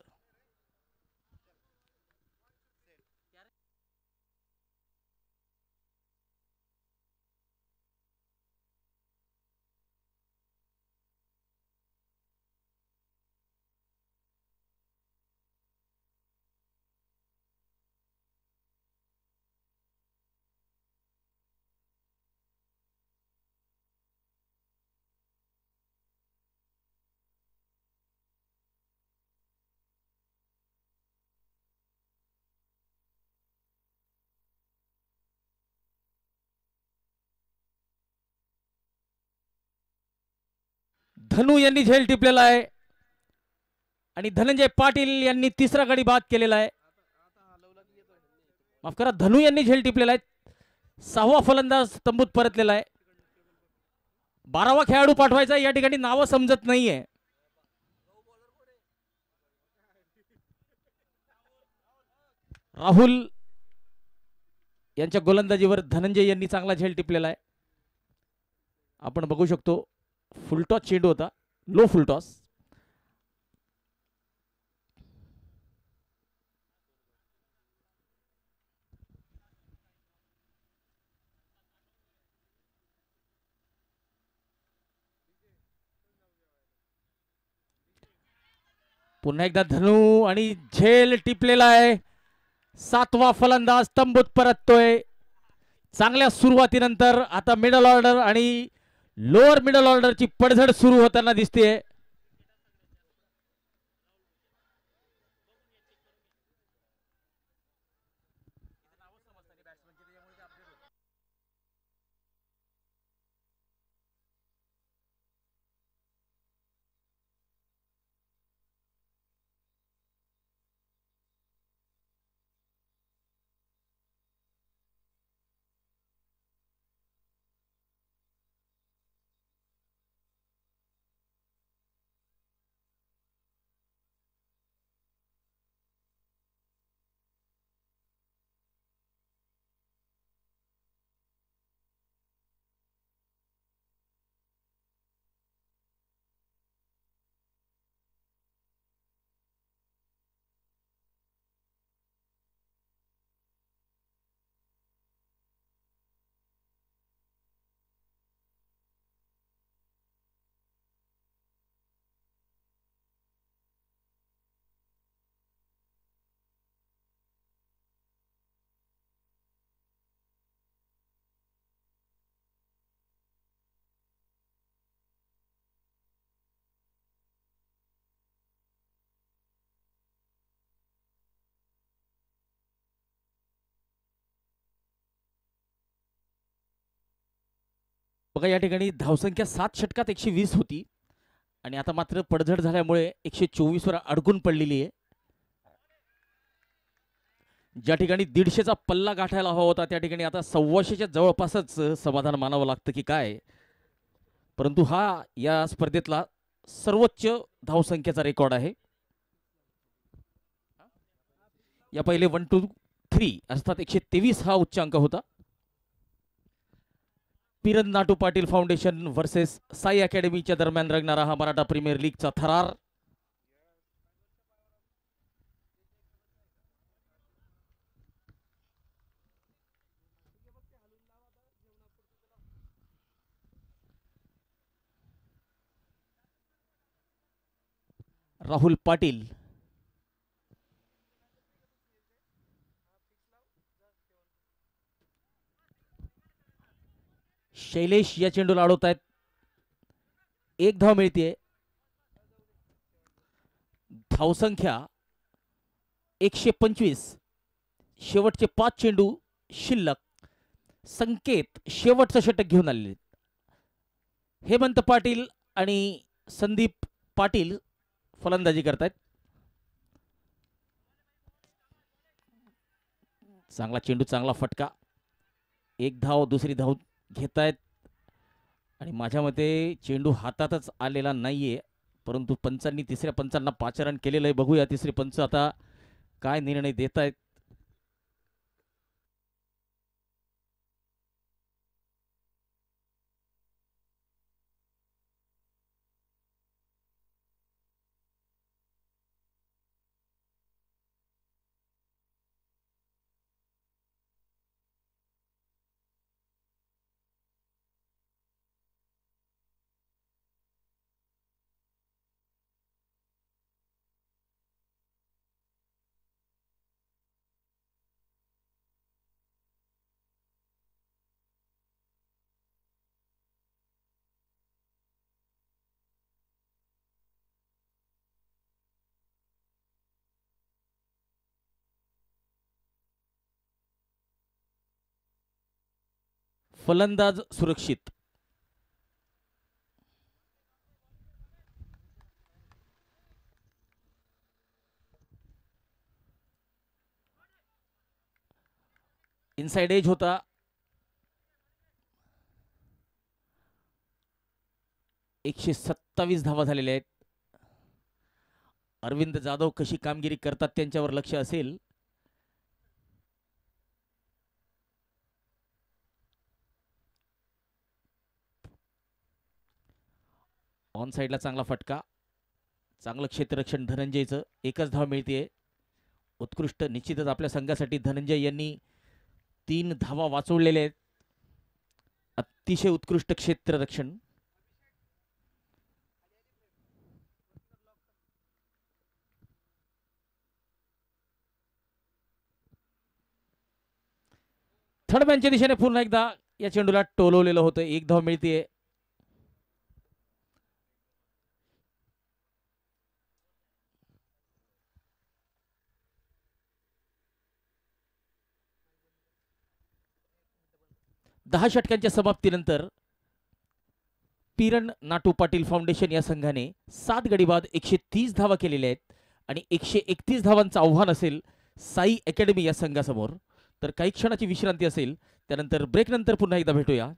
Speaker 1: धनु यांनी झेल टिपलेला आहे आणि धनंजय पाटील यांनी तिसरा गडी बाद केलेला आहे. माफ करा, धनु यांनी झेल टिपलेला आहे. 6वा फलंदाज तंबूत परतलेला आहे. 12वा खेळाडू पाठवायचा या ठिकाणी नावं समजत नाहीये. राहुल यांच्या गोलंदाजीवर धनंजय यांनी चांगला झेल टिपलेला आहे. आपण बघू शकतो फुलटॉस चेंडू होता, लो फुलटॉस. पुन्हा एकदा धनु आणि झेल टिपलेला आहे. 7वा फलंदाज तंबूत परततोय. चांगल्या सुरुवातीनंतर आता मिडल ऑर्डर आणि लोअर मिडल ऑर्डरची पडझड सुरू होताना दिसते. बघा या ठिकाणी धावसंख्या 7 षटकात 120 होती आणि आता मात्र पडझड झाल्यामुळे 124 वर अडकून पडलेली आहे. ज्या ठिकाणी 150चा पल्ला गाठायला हवा होता त्या ठिकाणी आता 125च्या जवळपासच समाधान मानावं लागतं की काय. परंतु हा या स्पर्धेतला सर्वोच्च धावसंख्येचा रेकॉर्ड आहे. या पहिले 1 2 3 अर्थात 123 हा उच्चांक होता. पिरन नाटू पाटील फाउंडेशन वर्सेस साई अकॅडमीच्या दरम्यान रंगणारा हा मराठा प्रीमियर लीगचा थरार. राहुल पाटील शैलेश या चेंडूला अडवत आहेत. एक धाव मिळते. धावसंख्या 125. शेवटचे 5 चेंडू शिल्लक. संकेत शेवटचं षटक घेऊन आलेले. हेमंत पाटील आणि संदीप पाटील फलंदाजी करतायत. चांगला चेंडू चांगला फटका. एक धाव दुसरी धाव घेतायत आणि माझ्या मते चेंडू हातातच आलेला नाहीये परंतु पंचांनी तिसऱ्या पंचांना पाचारण केलेलं आहे. बघूया तिसरे पंच आता काय निर्णय देत आहेत. फलंदाज सुरक्षित. इनसाइड एज होता. एकशे 27 धावा झालेल्या आहेत. अरविंद जाधव कशी कामगिरी करतात त्यांच्यावर लक्ष असेल. ऑन साइडला चांगला फटका. चांगलं क्षेत्ररक्षण धनंजयचं. एकच धाव मिळते. उत्कृष्ट. निश्चितच आपल्या संघासाठी धनंजय यांनी 3 धावा वाचवलेल्या आहेत. अतिशय उत्कृष्ट क्षेत्ररक्षण. थर्ड मॅनच्या दिशेने पुन्हा एकदा या चेंडूला टोलवलेलं होतं. एक धाव मिळते. दहा षटकांच्या समाप्तीनंतर पिरण नाटू पाटील फाउंडेशन या संघाने 7 गडी बाद 130 धावा केलेल्या आहेत आणि 131 धावांचं आव्हान असेल साई अकॅडमी या संघासमोर. तर काही क्षणाची विश्रांती असेल त्यानंतर ब्रेक नंतर पुन्हा एकदा भेटूया.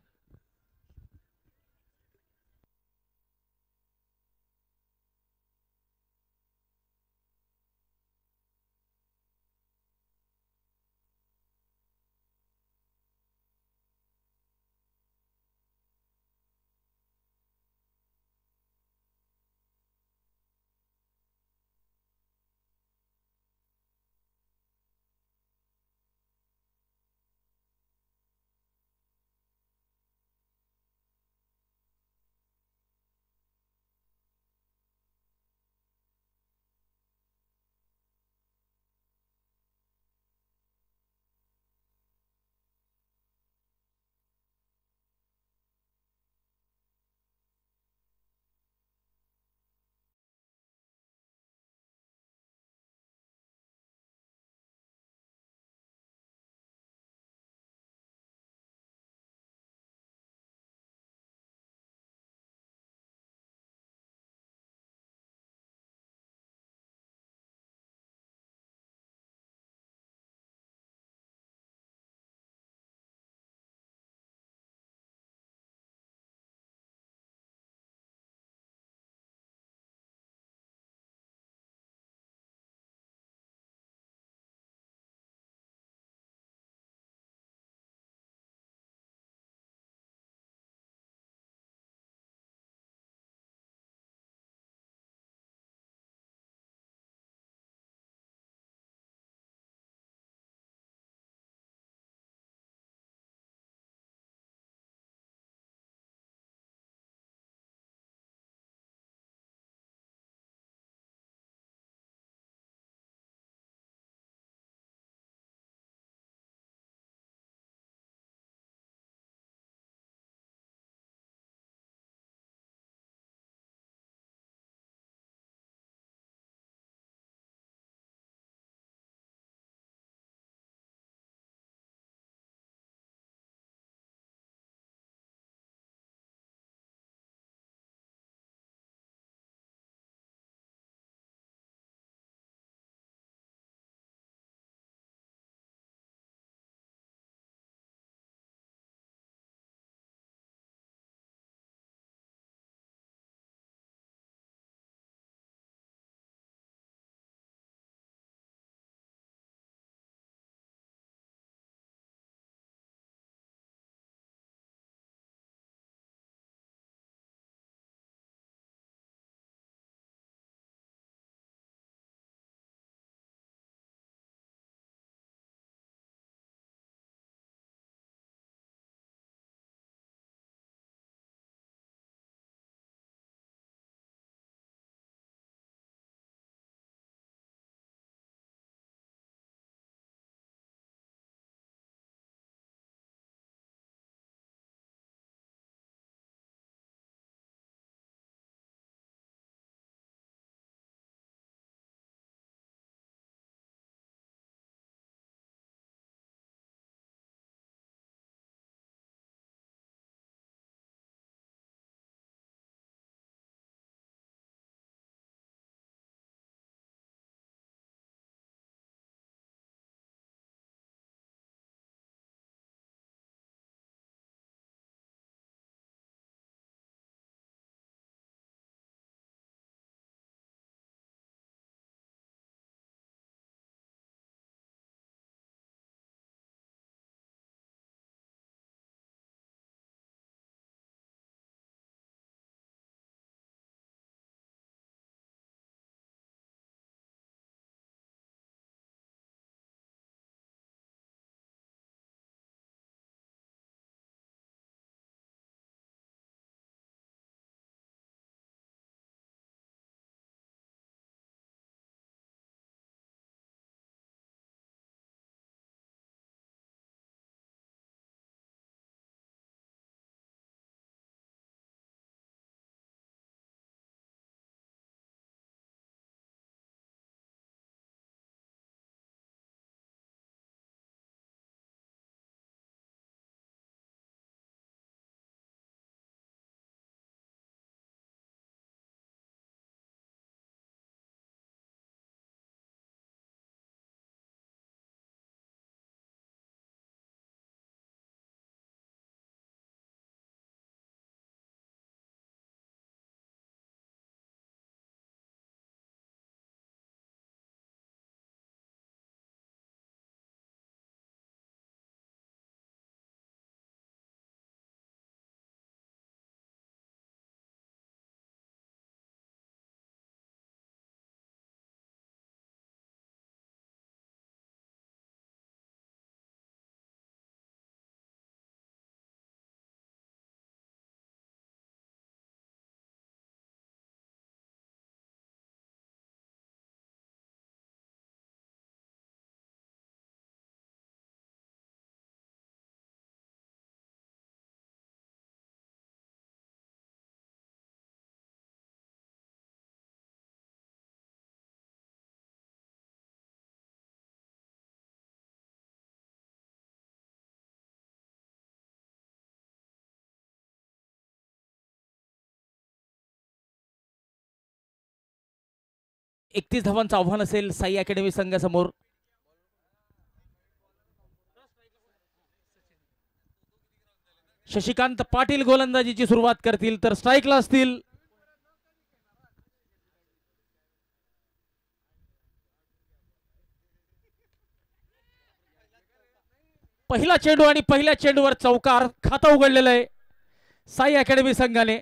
Speaker 1: 31 धावांचं आव्हान असेल साई अकॅडमी संघासमोर. शशिकांत पाटील गोलंदाजीची सुरुवात करतील तर स्ट्राईकला असतील. पहिला चेंडू आणि पहिल्या चेंडूवर चौकार, खातं उघडलेलं आहे साई अकॅडमी संघाने.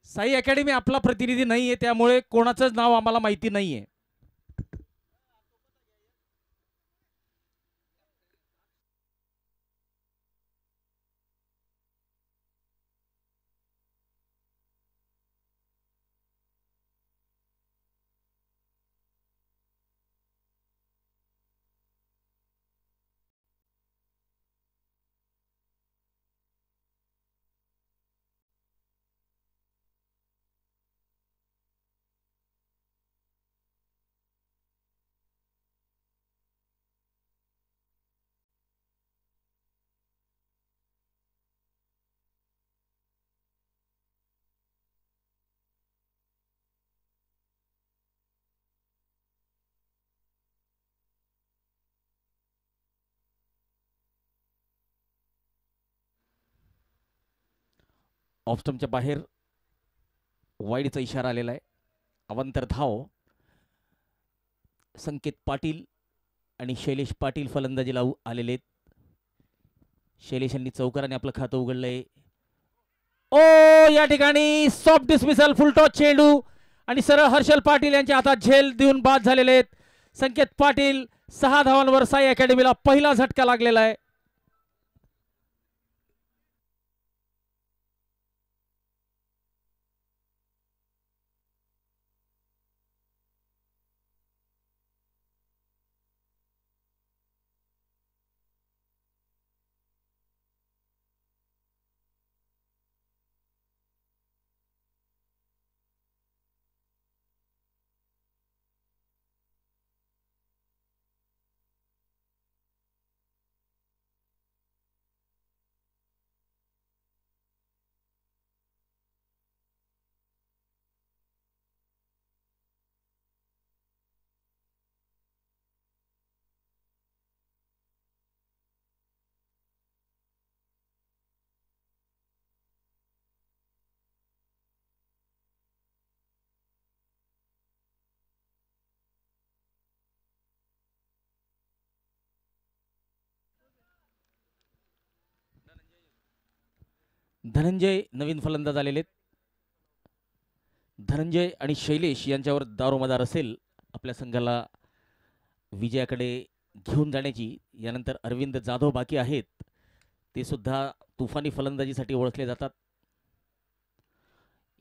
Speaker 1: साई अकॅडमी आपला प्रतिनिधी नाहीये, त्यामुळे कोणाचंच नाव आम्हाला माहिती नाहीये. ऑफस्टमच्या बाहेर वाईडचा इशारा आलेला आहे. अवंतर धाव. संकेत पाटील आणि शैलेश पाटील फलंदाजीला आलेले आहेत. शैलेश यांनी चौकाराने आपलं खातं उघडलंय. ओ या ठिकाणी सॉफ्ट डिसमिसल, फुलटॉस चेंडू आणि सरळ हर्षल पाटील यांच्या हातात झेल देऊन बाद झालेले आहेत. संकेत पाटील 6 धावांवर साई अकॅडमीला पहिला झटका लागलेला आहे. धनंजय नवीन फलंदाज आलेले. धनंजय आणि शैलेश यांच्यावर दारोमदार असेल आपल्या संघाला विजयाकडे घेऊन जाण्याची. यानंतर अरविंद जाधव बाकी आहेत, ते सुद्धा तुफानी फलंदाजीसाठी ओळखले जातात.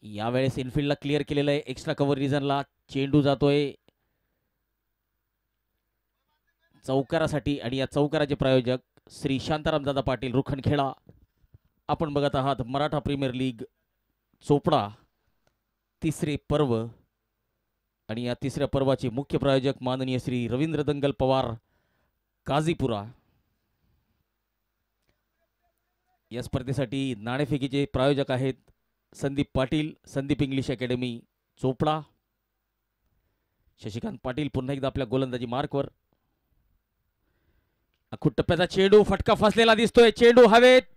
Speaker 1: यावेळेस इनफिल्डला क्लिअर केलेलं आहे. एक्स्ट्रा कव्हर रिजनला चेंडू जातोय चौकारासाठी आणि या चौकाराचे प्रायोजक श्री शांतारामदादा पाटील रुखणखेडा. आपण बघत आहात मराठा प्रीमियर लीग चोपडा तिसरे पर्व आणि या तिसऱ्या पर्वाचे मुख्य प्रायोजक माननीय श्री रवींद्र दंगल पवार काझीपुरा. या स्पर्धेसाठी नाणेफेकीचे प्रायोजक आहेत संदीप पाटील, संदीप इंग्लिश अकॅडमी चोपडा. शशिकांत पाटील पुन्हा एकदा आपल्या गोलंदाजी मार्कवर. अखूट टप्प्याचा चेंडू, फटका फसलेला दिसतोय. चेंडू हवेत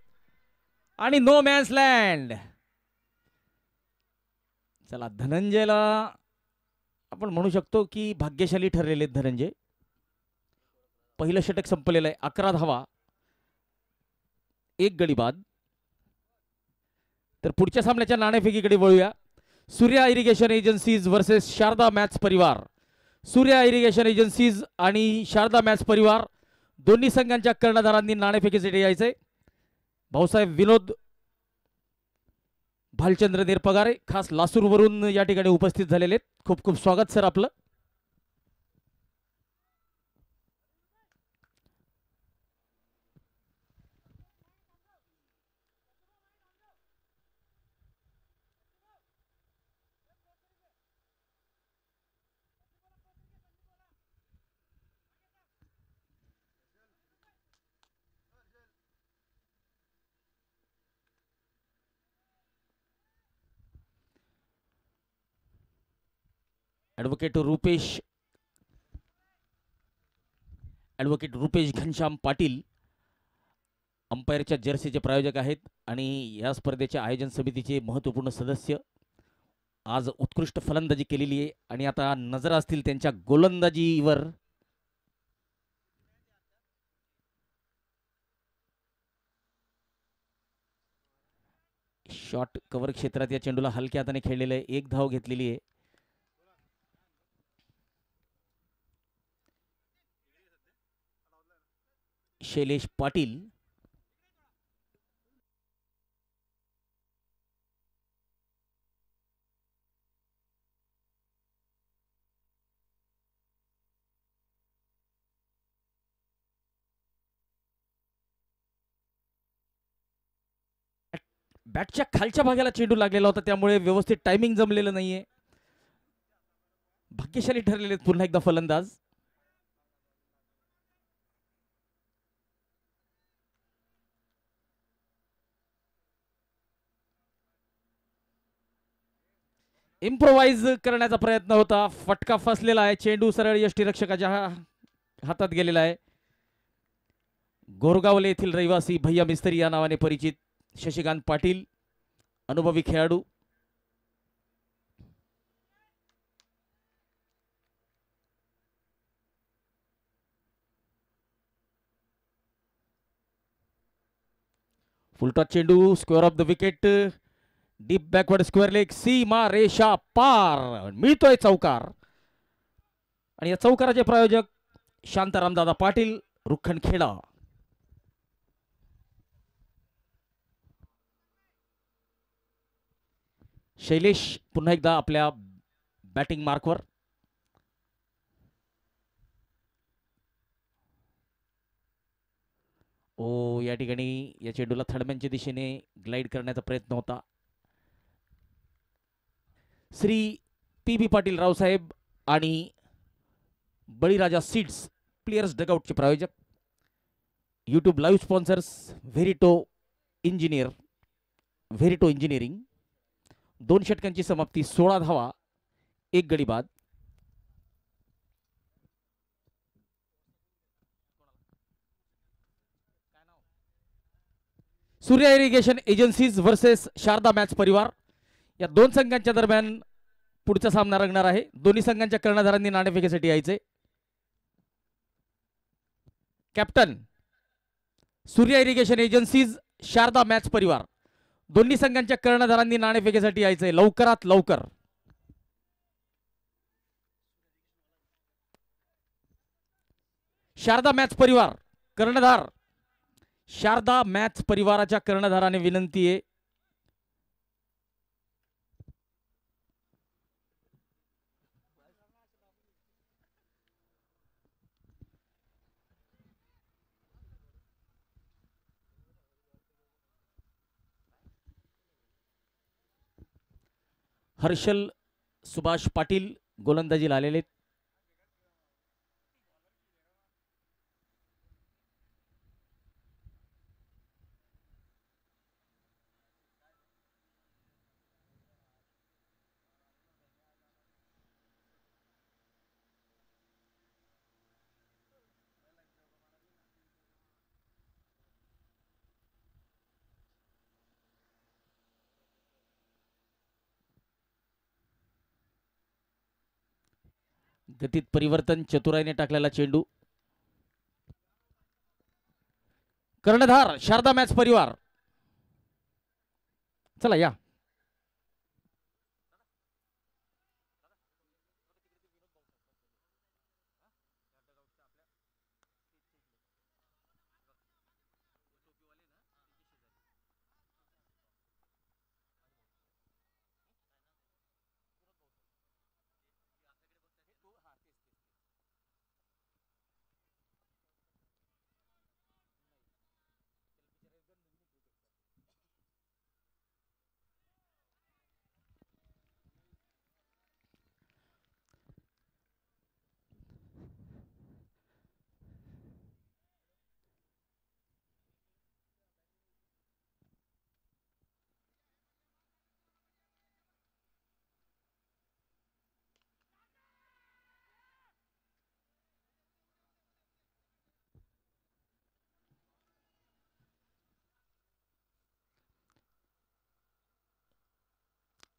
Speaker 1: आणि नो मॅन्स लँड. चला, धनंजयला आपण म्हणू शकतो की भाग्यशाली ठरलेले धनंजय. पहिलं षटक संपलेलं आहे. 11 धावा, 1 गडी बाद. तर पुढच्या सामन्याच्या नाणेफेकीकडे वळूया. Surya irrigation agencies versus Sharada match Parivar. Surya irrigation agencies आणि शारदा मॅच परिवार दोन्ही संघांच्या कर्णधारांनी नाणेफेकीसाठी यायचंय. भाऊसाहेब विनोद भालचंद्र निरपगारे खास लासूरवरून या ठिकाणी उपस्थित झालेले आहेत. खूप खूप स्वागत सर आपलं. ॲडव्होकेट रुपेश घनश्याम पाटील अंपायरच्या जर्सीचे प्रायोजक आहेत आणि या स्पर्धेच्या आयोजन समितीचे महत्त्वपूर्ण सदस्य. आज उत्कृष्ट फलंदाजी केलेली आहे आणि आता नजर असतील त्यांच्या गोलंदाजीवर. शॉट कव्हर क्षेत्रात या चेंडूला हलक्या हाताने खेळलेलं आहे. एक धाव घेतलेली आहे. शैलेश पाटील बॅटच्या खालच्या भागाला चेंडू लागलेला होता, त्यामुळे व्यवस्थित टायमिंग जमलेलं नाहीये. भाग्यशाली ठरलेले पुन्हा एकदा फलंदाज. इम्प्रोवाइज करण्याचा प्रयत्न होता. फटका फसलेला आहे. चेंडू सरळ यष्टीरक्षकाच्या हातात गेलेला आहे. गोरगावले येथील रहिवासी भैया मिस्त्री या नावाने परिचित शशिकांत पाटील, अनुभवी खेळाडू. फुलटॉस चेंडू, square off the wicket, deep backward square leg, सीमा रेषा पार, मिळतोय चौकार. आणि या चौकाराचे प्रायोजक शांतारामदादा पाटील, रुखणखेडा. शैलेश पुन्हा एकदा आपल्या बॅटिंग मार्कवर. ओ, या ठिकाणी या चेंडूला थडम्यांच्या दिशेने ग्लाइड करण्याचा प्रयत्न होता. श्री पी बी पाटील रावसाहेब आणि बळीराजा सीड्स प्लेयर्स डगआउटचे प्रायोजक. YouTube live sponsors Verito engineering. 2 षटकांची समाप्ती, 16 धावा, 1 गडी बाद. Surya irrigation agencies versus Sharada match परिवार या 2 संघांच्या दरम्यान पुढचा सामना रंगणार आहे. दोन्ही संघांच्या कर्णधारांनी नाणेफेकीसाठी यायचे. Captain Surya irrigation agencies, Sharada match Parivar, दोन्ही संघांच्या कर्णधारांनी नाणेफेकीसाठी यायचे लवकरात लवकर. शारदा मॅच परिवार कर्णधार, शारदा मॅच परिवाराच्या कर्णधाराने विनंती आहे. हर्षल सुभाष पाटील गोलंदाजीला आलेले. गतीत परिवर्तन, चतुराईने टाकलेला चेंडू. कर्णधार शारदा मॅच परिवार, चला या.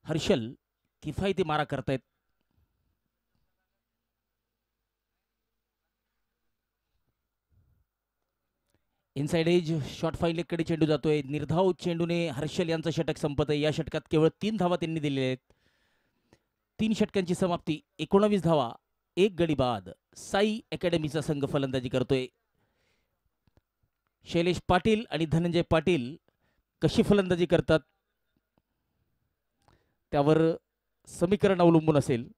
Speaker 1: हर्षल किफायती मारा करतायत. इनसाइड एज शॉट फाईन चेंडू जातोय. निर्धाव चेंडूने हर्षल यांचं षटक संपत आहे. या षटकात केवळ 3 धावा त्यांनी दिलेल्या आहेत. 3 षटकांची समाप्ती, 19 धावा, 1 गडी बाद. साई अकॅडमीचा संघ फलंदाजी करतोय. शैलेश पाटील आणि धनंजय पाटील कशी फलंदाजी करतात त्यावर समीकरण अवलंबून असेल.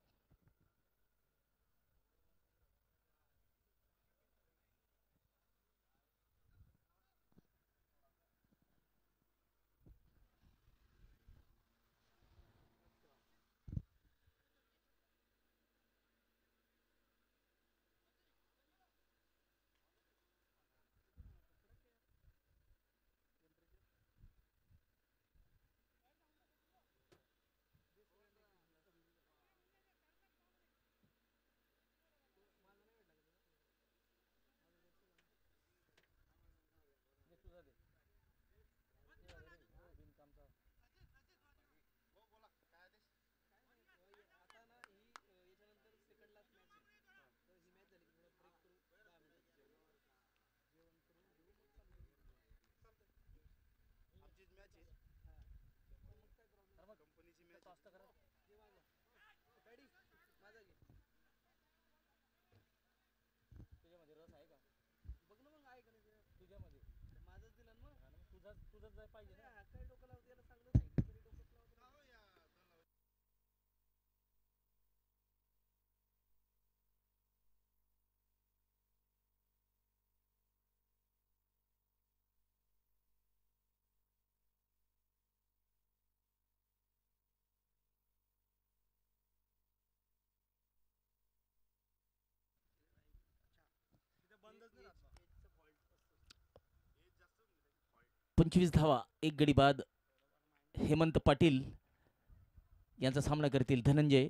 Speaker 1: पंचवीस धावा, 1 गडी बाद. हेमंत पाटील यांचा सामना करतील धनंजय.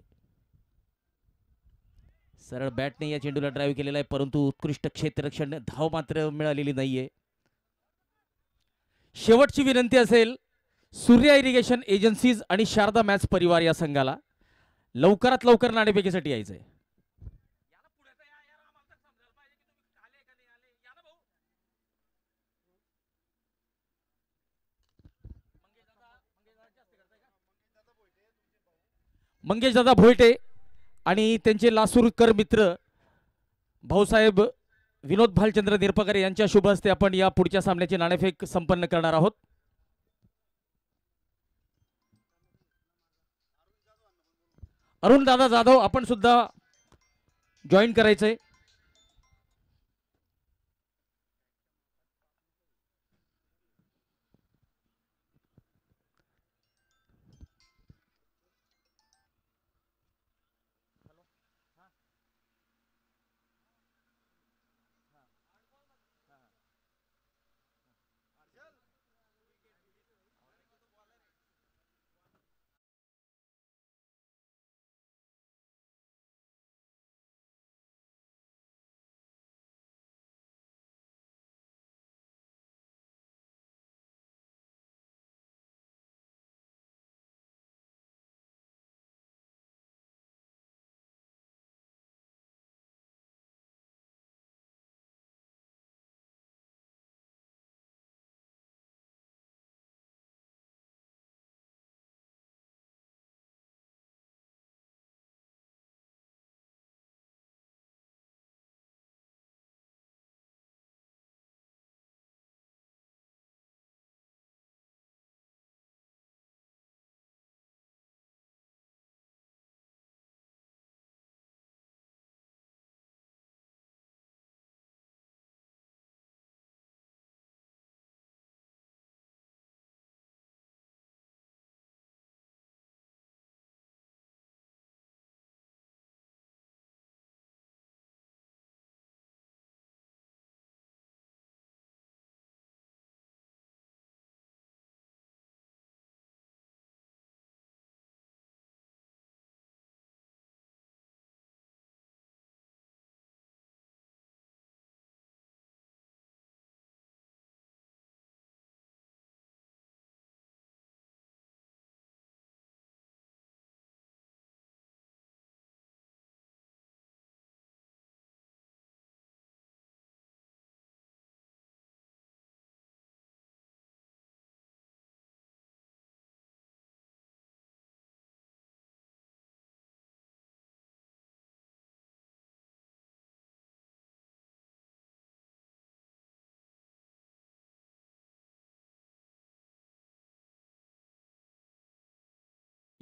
Speaker 1: सरळ बॅटने या चेंडूला ड्राईव्ह केलेला आहे, परंतु उत्कृष्ट क्षेत्ररक्षण, धाव मात्र मिळालेली नाहीये. शेवटची विनंती असेल सूर्या इरिगेशन एजन्सीज आणि शारदा मॅच परिवार या संघाला लवकरात लवकर नाणेफेकीसाठी यायचंय. मंगेशदादा भोयटे आणि त्यांचे लासूरकर मित्र भाऊसाहेब विनोद भालचंद्र निरपकर यांच्या शुभ हस्ते आपण या पुढच्या सामन्याची नाणेफेक संपन्न करणार आहोत. अरुण दादा जाधव आपण सुद्धा जॉईन करायचंय.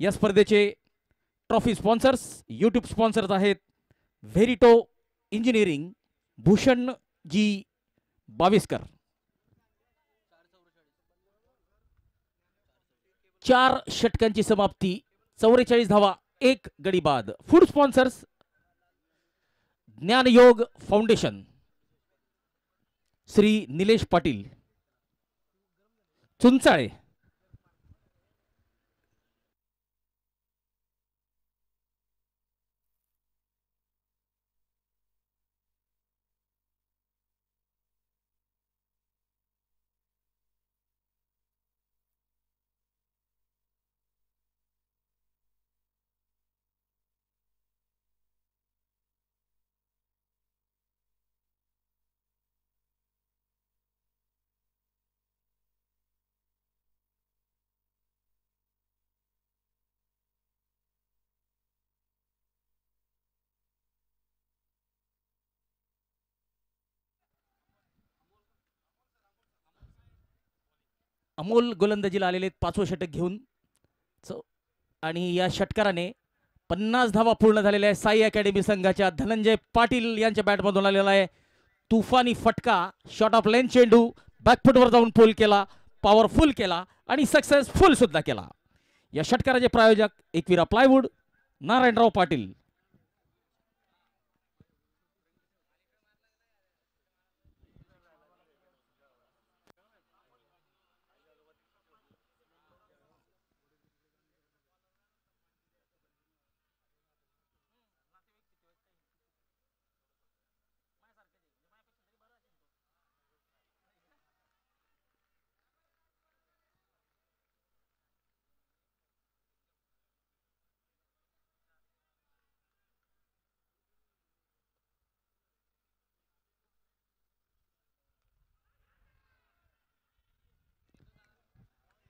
Speaker 1: या स्पर्धेचे ट्रॉफी स्पॉन्सर्स यूट्यूब स्पॉन्सर्स आहेत व्हेरिटो इंजिनिअरिंग, भूषण जी बाविस्कर. 4 षटकांची समाप्ती, 44 धावा, 1 गडी बाद. Food sponsors ज्ञानयोग foundation, Shri Nilesh Patil Chunchale. Amol गोलंदाजीला आलेले 5वं षटक घेऊन आणि या षटकाराने 50 धावा पूर्ण झालेल्या आहे. साई अकॅडमी संघाच्या धनंजय पाटील यांच्या बॅटमधून आलेला आहे तुफानी फटका. शॉट ऑफ लेन चेंडू बॅकफुटवर जाऊन पोल केला, पॉवरफुल केला आणि सक्सेसफुल सुद्धा केला. या षटकाराचे प्रायोजक एकविरा प्लायवूड, नारायणराव पाटील.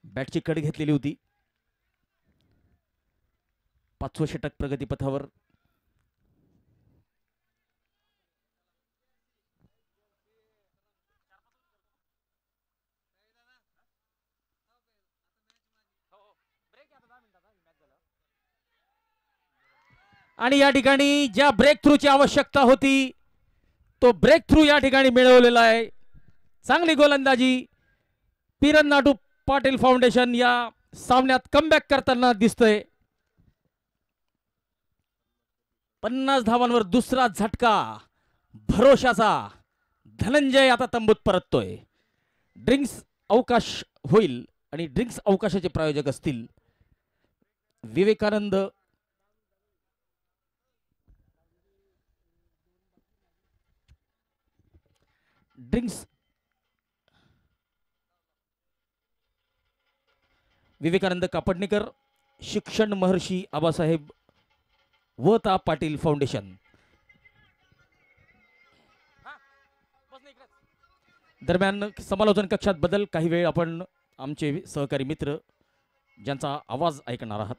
Speaker 1: बॅटची कड घेतलेली होती. 5वं षटक प्रगतीपथावर. आणि या ठिकाणी ज्या ब्रेक थ्रूची आवश्यकता होती तो ब्रेक थ्रू या ठिकाणी मिळवलेला आहे. चांगली गोलंदाजी. पिरन्नाटू पाटील फाउंडेशन या सामन्यात कमबॅक करताना दिसतंय. 50 धावांवर दुसरा झटका भरोशाचा. धनंजय आता तंबूत परततोय. ड्रिंक्स अवकाश होईल आणि ड्रिंक्स अवकाशाचे प्रायोजक असतील विवेकानंद ड्रिंक्स विवेकानंद कापडणेकर, शिक्षण महर्षी आबासाहेब वता पाटील फाउंडेशन. दरम्यान समालोचन कक्षात बदल. काही वेळ आपण आमचे सहकारी मित्र ज्यांचा आवाज ऐकणार आहात.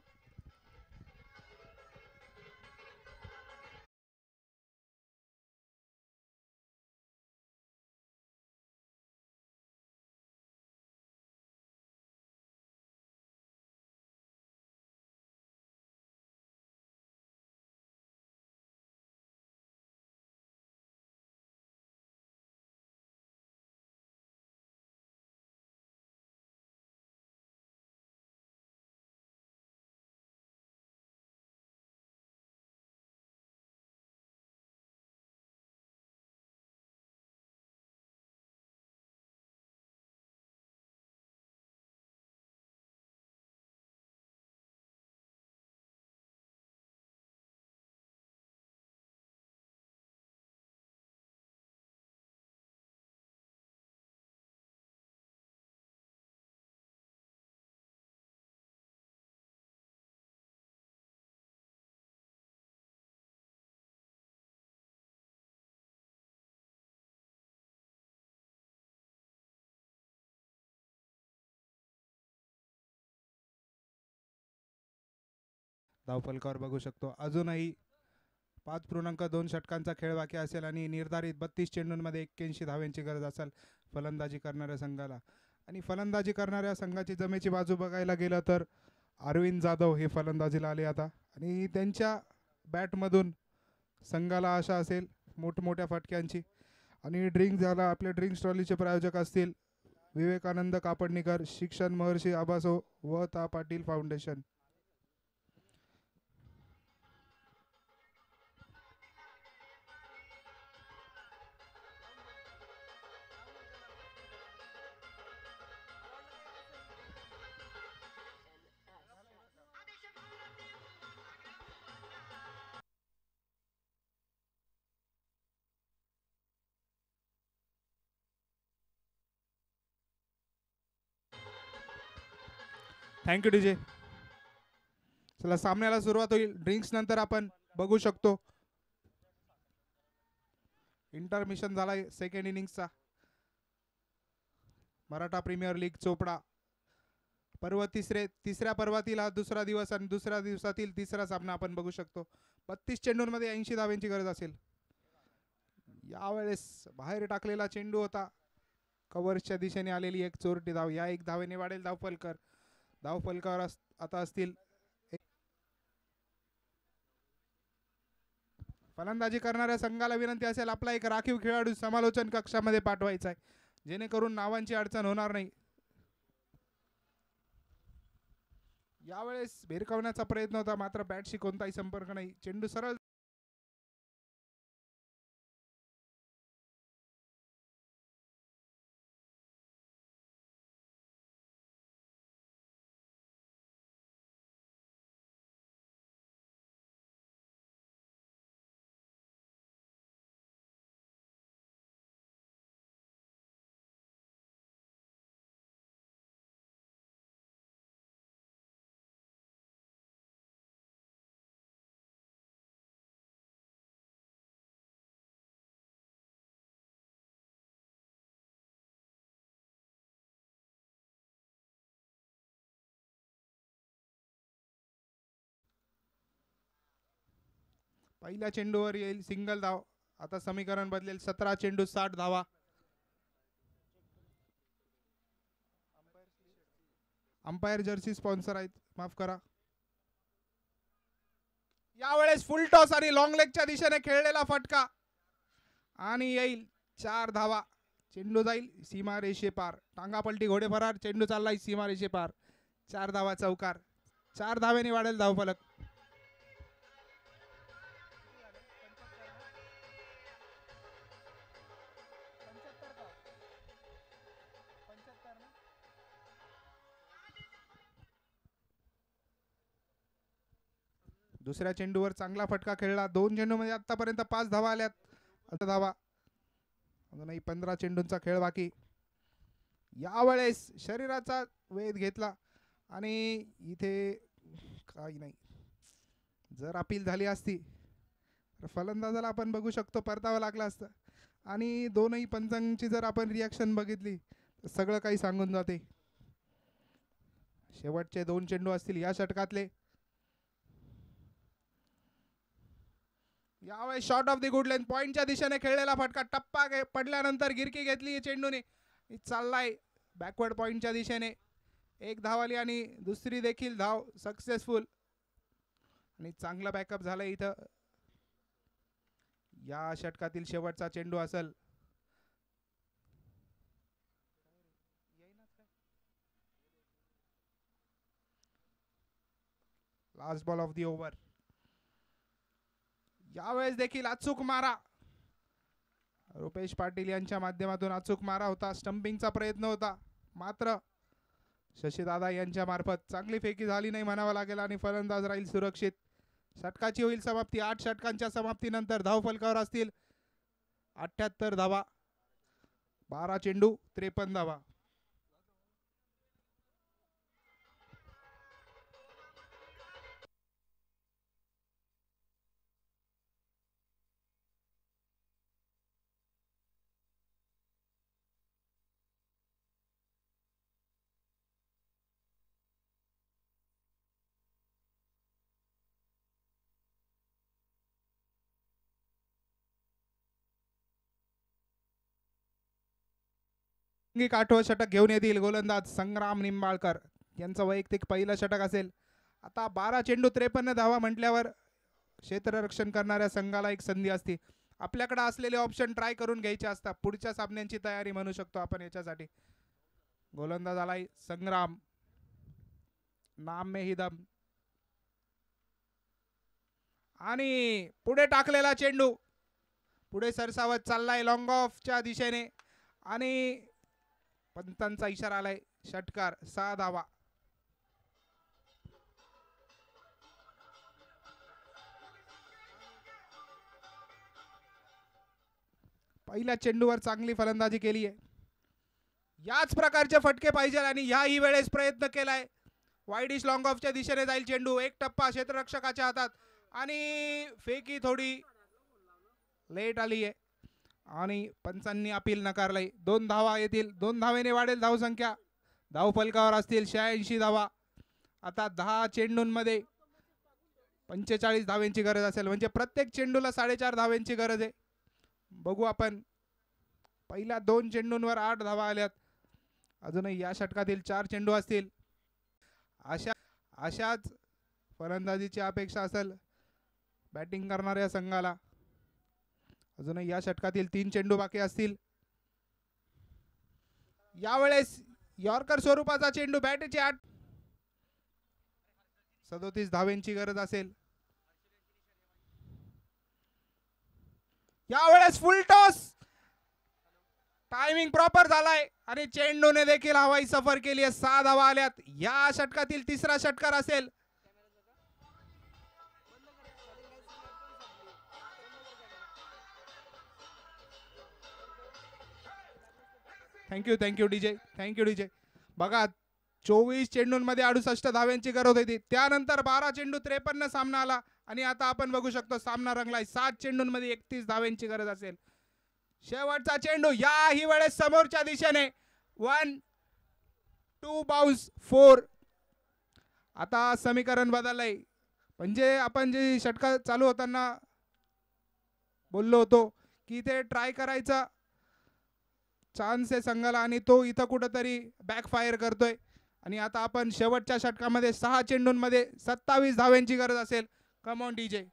Speaker 3: धावफलकावर बघू शकतो. अजूनही 5.2 षटकांचा खेळ बाकी असेल आणि निर्धारित 32 चेंडूंमध्ये 81 धावांची गरज असेल फलंदाजी करणाऱ्या संघाला. आणि फलंदाजी करणाऱ्या संघाची जमेची बाजू बघायला गेलं तर अरविंद जाधव हे फलंदाजीला आले आता आणि त्यांच्या बॅटमधून संघाला आशा असेल मोठमोठ्या फटक्यांची. आणि ड्रिंक झाला, आपल्या ड्रिंक्स ट्रॉलीचे प्रायोजक असतील विवेकानंद कापडणीकर, शिक्षण महर्षी आबासो व ता पाटील फाउंडेशन. Thank you DJ. चला सामन्याला सुरुवात होईल. ड्रिंक्स नंतर आपण बघू शकतो इंटरमिशन झालाय सेकंड इनिंगचा. मराठा प्रीमियर लीग चोपडा पर्व तिसऱ्या पर्वातील हा दुसरा दिवस आणि दुसऱ्या दिवसातील तिसरा सामना आपण बघू शकतो. 32 चेंडूंमध्ये 80 धावांची गरज असेल. यावेळेस बाहेर टाकलेला चेंडू होता. कव्हर्सच्या दिशेने आलेली एक चोरटी धाव. या एक धावेने वाढेल धावफलकर. धावफलकावर आता असतील. फलंदाजी करणाऱ्या संघाला विनंती असेल आपला एक राखीव खेळाडू समालोचन कक्षामध्ये पाठवायचा आहे जेणेकरून नावांची अडचण होणार नाही. यावेळेस भिरकावण्याचा प्रयत्न होता मात्र बॅटशी कोणताही संपर्क नाही. चेंडू सरळ पहिल्या चेंडूवर येईल सिंगल धाव. आता समीकरण बदलेल. 17 चेंडू 60 धावा. अंपायर जर्सी स्पॉन्सर आहेत, माफ करा. यावेळेस फुल टॉस आणि लॉंग लेगच्या दिशेने खेळलेला फटका आणि येईल 4 धावा. चेंडू जाईल सीमारेषे पार. टांगापलटी घोडे फरार. चेंडू चाललाय सीमारेषे पार. 4 धावा चौकार. 4 धावेने वाढेल धावफलक. दुसऱ्या चेंडूवर चांगला फटका खेळला. 2 चेंडूमध्ये आतापर्यंत 5 धावा आल्यात. आता धावा अजूनही 15 चेंडूंचा खेळ बाकी. यावेळेस शरीराचा वेध घेतला आणि इथे काही नाही. जर अपील झाली असती तर फलंदाजाला आपण बघू शकतो परतावं लागलं असतं. आणि दोनही पंचांची जर आपण रिॲक्शन बघितली तर सगळं काही सांगून जाते. शेवटचे 2 चेंडू असतील या षटकातले. यावेळेस shot of the good length पॉइंटच्या दिशेने खेळलेला फटका. टप्पा पडल्यानंतर गिरकी घेतली चेंडूने. चाललाय बॅकवर्ड पॉइंटच्या दिशेने. 1 धाव आली आणि दुसरी देखील धाव सक्सेसफुल आणि चांगला बॅकअप झाला इथं. या षटकातील शेवटचा चेंडू असेल. Last ball of the over. यावेळेस देखील अचूक मारा. रुपेश पाटील यांच्या माध्यमातून अचूक मारा होता. स्टंपिंगचा प्रयत्न होता मात्र शशीदादा यांच्या मार्फत चांगली फेकी झाली नाही म्हणावं लागेल आणि फलंदाज राहील सुरक्षित. षटकाची होईल समाप्ती. 8 षटकांच्या समाप्तीनंतर धावफलकावर असतील 78 धावा. 12 चेंडू 53 धावा. आठवं षटक घेऊन येतील गोलंदाज संग्राम निंबाळकर. यांचं वैयक्तिक पहिलं षटक असेल आता 12 चेंडू 53 धावा म्हटल्यावर क्षेत्ररक्षण करणाऱ्या संघाला एक संधी असते. आपल्याकडे असलेले ऑप्शन ट्राय करून घ्यायचे असतात. पुढच्या सामन्यांची तयारी म्हणू शकतो आपण याच्यासाठी. गोलंदाज आलाय संग्राम, नाम में ही दम, आणि पुढे टाकलेला चेंडू पुढे सरसावत चाललाय लॉंग ऑफच्या दिशेने आणि पंतांचा इशारा आलाय षटकार. 6 धावा. पहिल्या चेंडूवर चांगली फलंदाजी केली आहे. याच प्रकारचे फटके पाहिजे आणि ह्याही वेळेस प्रयत्न केलाय. वाईडिश लॉंग ऑफच्या दिशेने जाईल चेंडू. एक टप्पा क्षेत्ररक्षकाच्या हातात आणि फेकी थोडी लेट आली आहे आणि पंचांनी अपील नकारलंय. 2 धावा येतील. 2 धावेने वाढेल धावसंख्या. धावफलकावर असतील 86 धावा. आता 10 चेंडूंमध्ये 45 धावेंची गरज असेल म्हणजे प्रत्येक चेंडूला 4.5 धावेंची गरज आहे. बघू आपण. पहिल्या 2 चेंडूंवर 8 धावा आल्यात. अजूनही या षटकातील 4 चेंडू असतील. अशाच फलंदाजीची अपेक्षा असेल बॅटिंग करणाऱ्या संघाला. अजूनही या षटकातील 3 चेंडू बाकी असतील. यावेळेस यॉर्कर स्वरूपाचा चेंडू. बॅटची 37 धावेंची गरज असेल. यावेळेस फुल टॉस. टायमिंग प्रॉपर झालाय आणि चेंडूने देखील हवाई सफर केली आहे. 6 धावा आल्यात. या षटकातील 3रा षटकार असेल. Thank you DJ. Thank you DJ. बघा 24 चेंडूंमध्ये 68 धाव्यांची गरज होती. त्यानंतर 12 चेंडू 53 सामना आला आणि आता आपण बघू शकतो सामना रंगलाय. 7 चेंडूंमध्ये 31 धाव्यांची गरज असेल. शेवटचा चेंडू याही वेळेस समोरच्या दिशेने. 1 2 बाउन्स 4. आता समीकरण बदललंय. म्हणजे आपण जे षटकार चालू होताना बोललो होतो की ते ट्राय करायचा चान्स आहे संघाला आणि तो इथं कुठंतरी बॅकफायर करतोय. आणि आता आपण शेवटच्या षटकामध्ये 6 चेंडूंमध्ये 27 धाव्यांची गरज असेल. कम ऑन डीजे.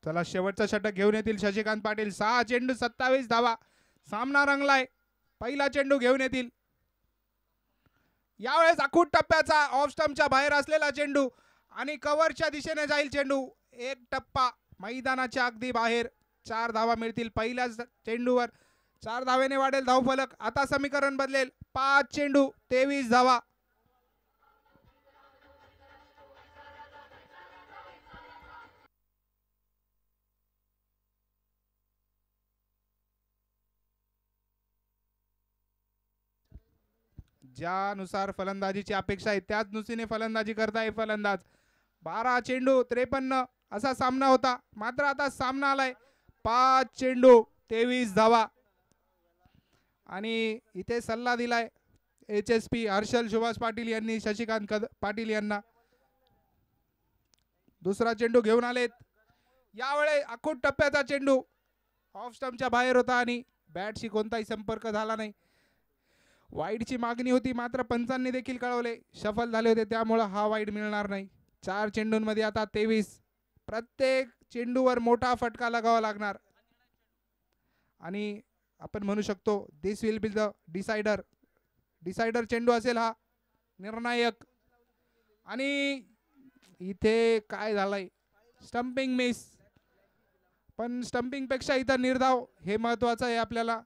Speaker 3: चला शेवटचा षटक घेऊन येतील शशिकांत पाटील. 6 चेंडू 27 धावा. सामना रंगलाय. पहिला चेंडू घेऊन येतील. यावेळेस अखूट टप्प्याचा ऑफ स्टंपच्या बाहेर असलेला चेंडू आणि कव्हरच्या दिशेने जाईल चेंडू. एक टप्पा मैदानाच्या अगदी बाहेर. 4 धावा मिळतील. पहिल्या चेंडूवर 4 धावेने वाढेल धावफलक. आता समीकरण बदलेल. 5 चेंडू 23 धावा. ज्यानुसार फलंदाजीची अपेक्षा आहे त्याच नुसार फलंदाजी करताय फलंदाज. 12 चेंडू 53 असा सामना होता. मात्र आता सामना आलाय 5 चेंडू 23 धावा. आणि इथे सल्ला दिलाय HSP हर्षल सुभाष पाटील यांनी शशिकांत पाटील यांना. दुसरा चेंडू घेऊन आलेत. यावेळेस अखूट टप्प्याचा चेंडू ऑफ स्टंपच्या बाहेर होता आणि बॅटशी कोणताही संपर्क झाला नाही. वाईडची मागणी होती मात्र पंचांनी देखील कळवले शफल झाले होते त्यामुळे हा वाईड मिळणार नाही. 4 चेंडूंमध्ये आता 23. प्रत्येक चेंडूवर मोठा फटका लगावा लागणार आणि आपण म्हणू शकतो दिस विल बी द डिसाइडर चेंडू असेल हा निर्णायक. आणि इथे काय झालंय स्टंपिंग मिस. पण स्टंपिंग पेक्षा इथं निर्धाव हे महत्वाचं आहे आपल्याला.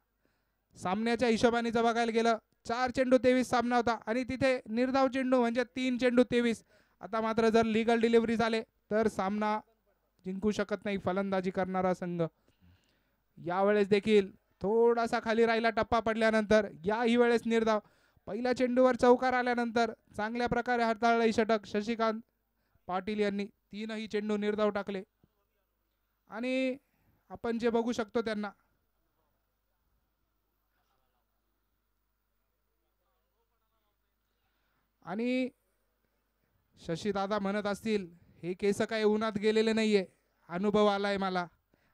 Speaker 3: सामन्याच्या हिशोबाने जर बघायला गेलं 4 चेंडू 23 सामना होता आणि तिथे निर्धाव चेंडू म्हणजे 3 चेंडू 23. आता मात्र जर लीगल डिलिव्हरी झाले तर सामना जिंकू शकत नाही फलंदाजी करणारा संघ. यावेळेस देखील थोडासा खाली राहिला टप्पा पडल्यानंतर. याही वेळेस निर्धाव. पहिल्या चेंडूवर चौकार आल्यानंतर चांगल्या प्रकारे हाताळलंय षटक शशिकांत पाटील यांनी 3ही चेंडू निर्धाव टाकले आणि आपण जे बघू शकतो त्यांना आणि शशीदादा म्हणत असतील हे केस काही उन्हात गेलेले नाहीये, अनुभव आलाय मला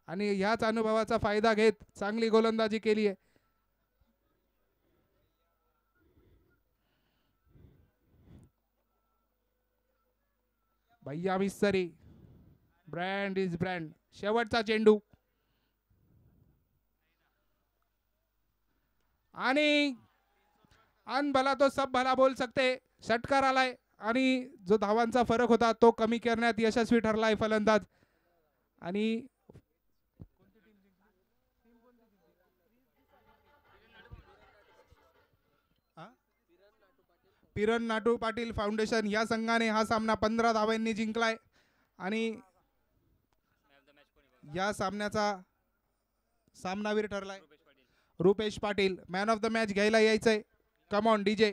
Speaker 3: आणि ह्याच अनुभवाचा फायदा घेत चांगली गोलंदाजी केली आहे. भैया मिस्त्री, ब्रँड इज ब्रँड. शेवटचा चेंडू आणि अन भला तो सब भला बोल सकते. षटकार आलाय आणि जो धावांचा फरक होता तो कमी करण्यात यशस्वी ठरलाय फलंदाज. आणि पिरण नाटू पाटील फाउंडेशन या संघाने हा सामना 15 धावांनी जिंकलाय आणि या सामन्याचा सामनावीर ठरलाय Rupesh Patil. Man of the match घ्यायला यायचंय. Come on DJ.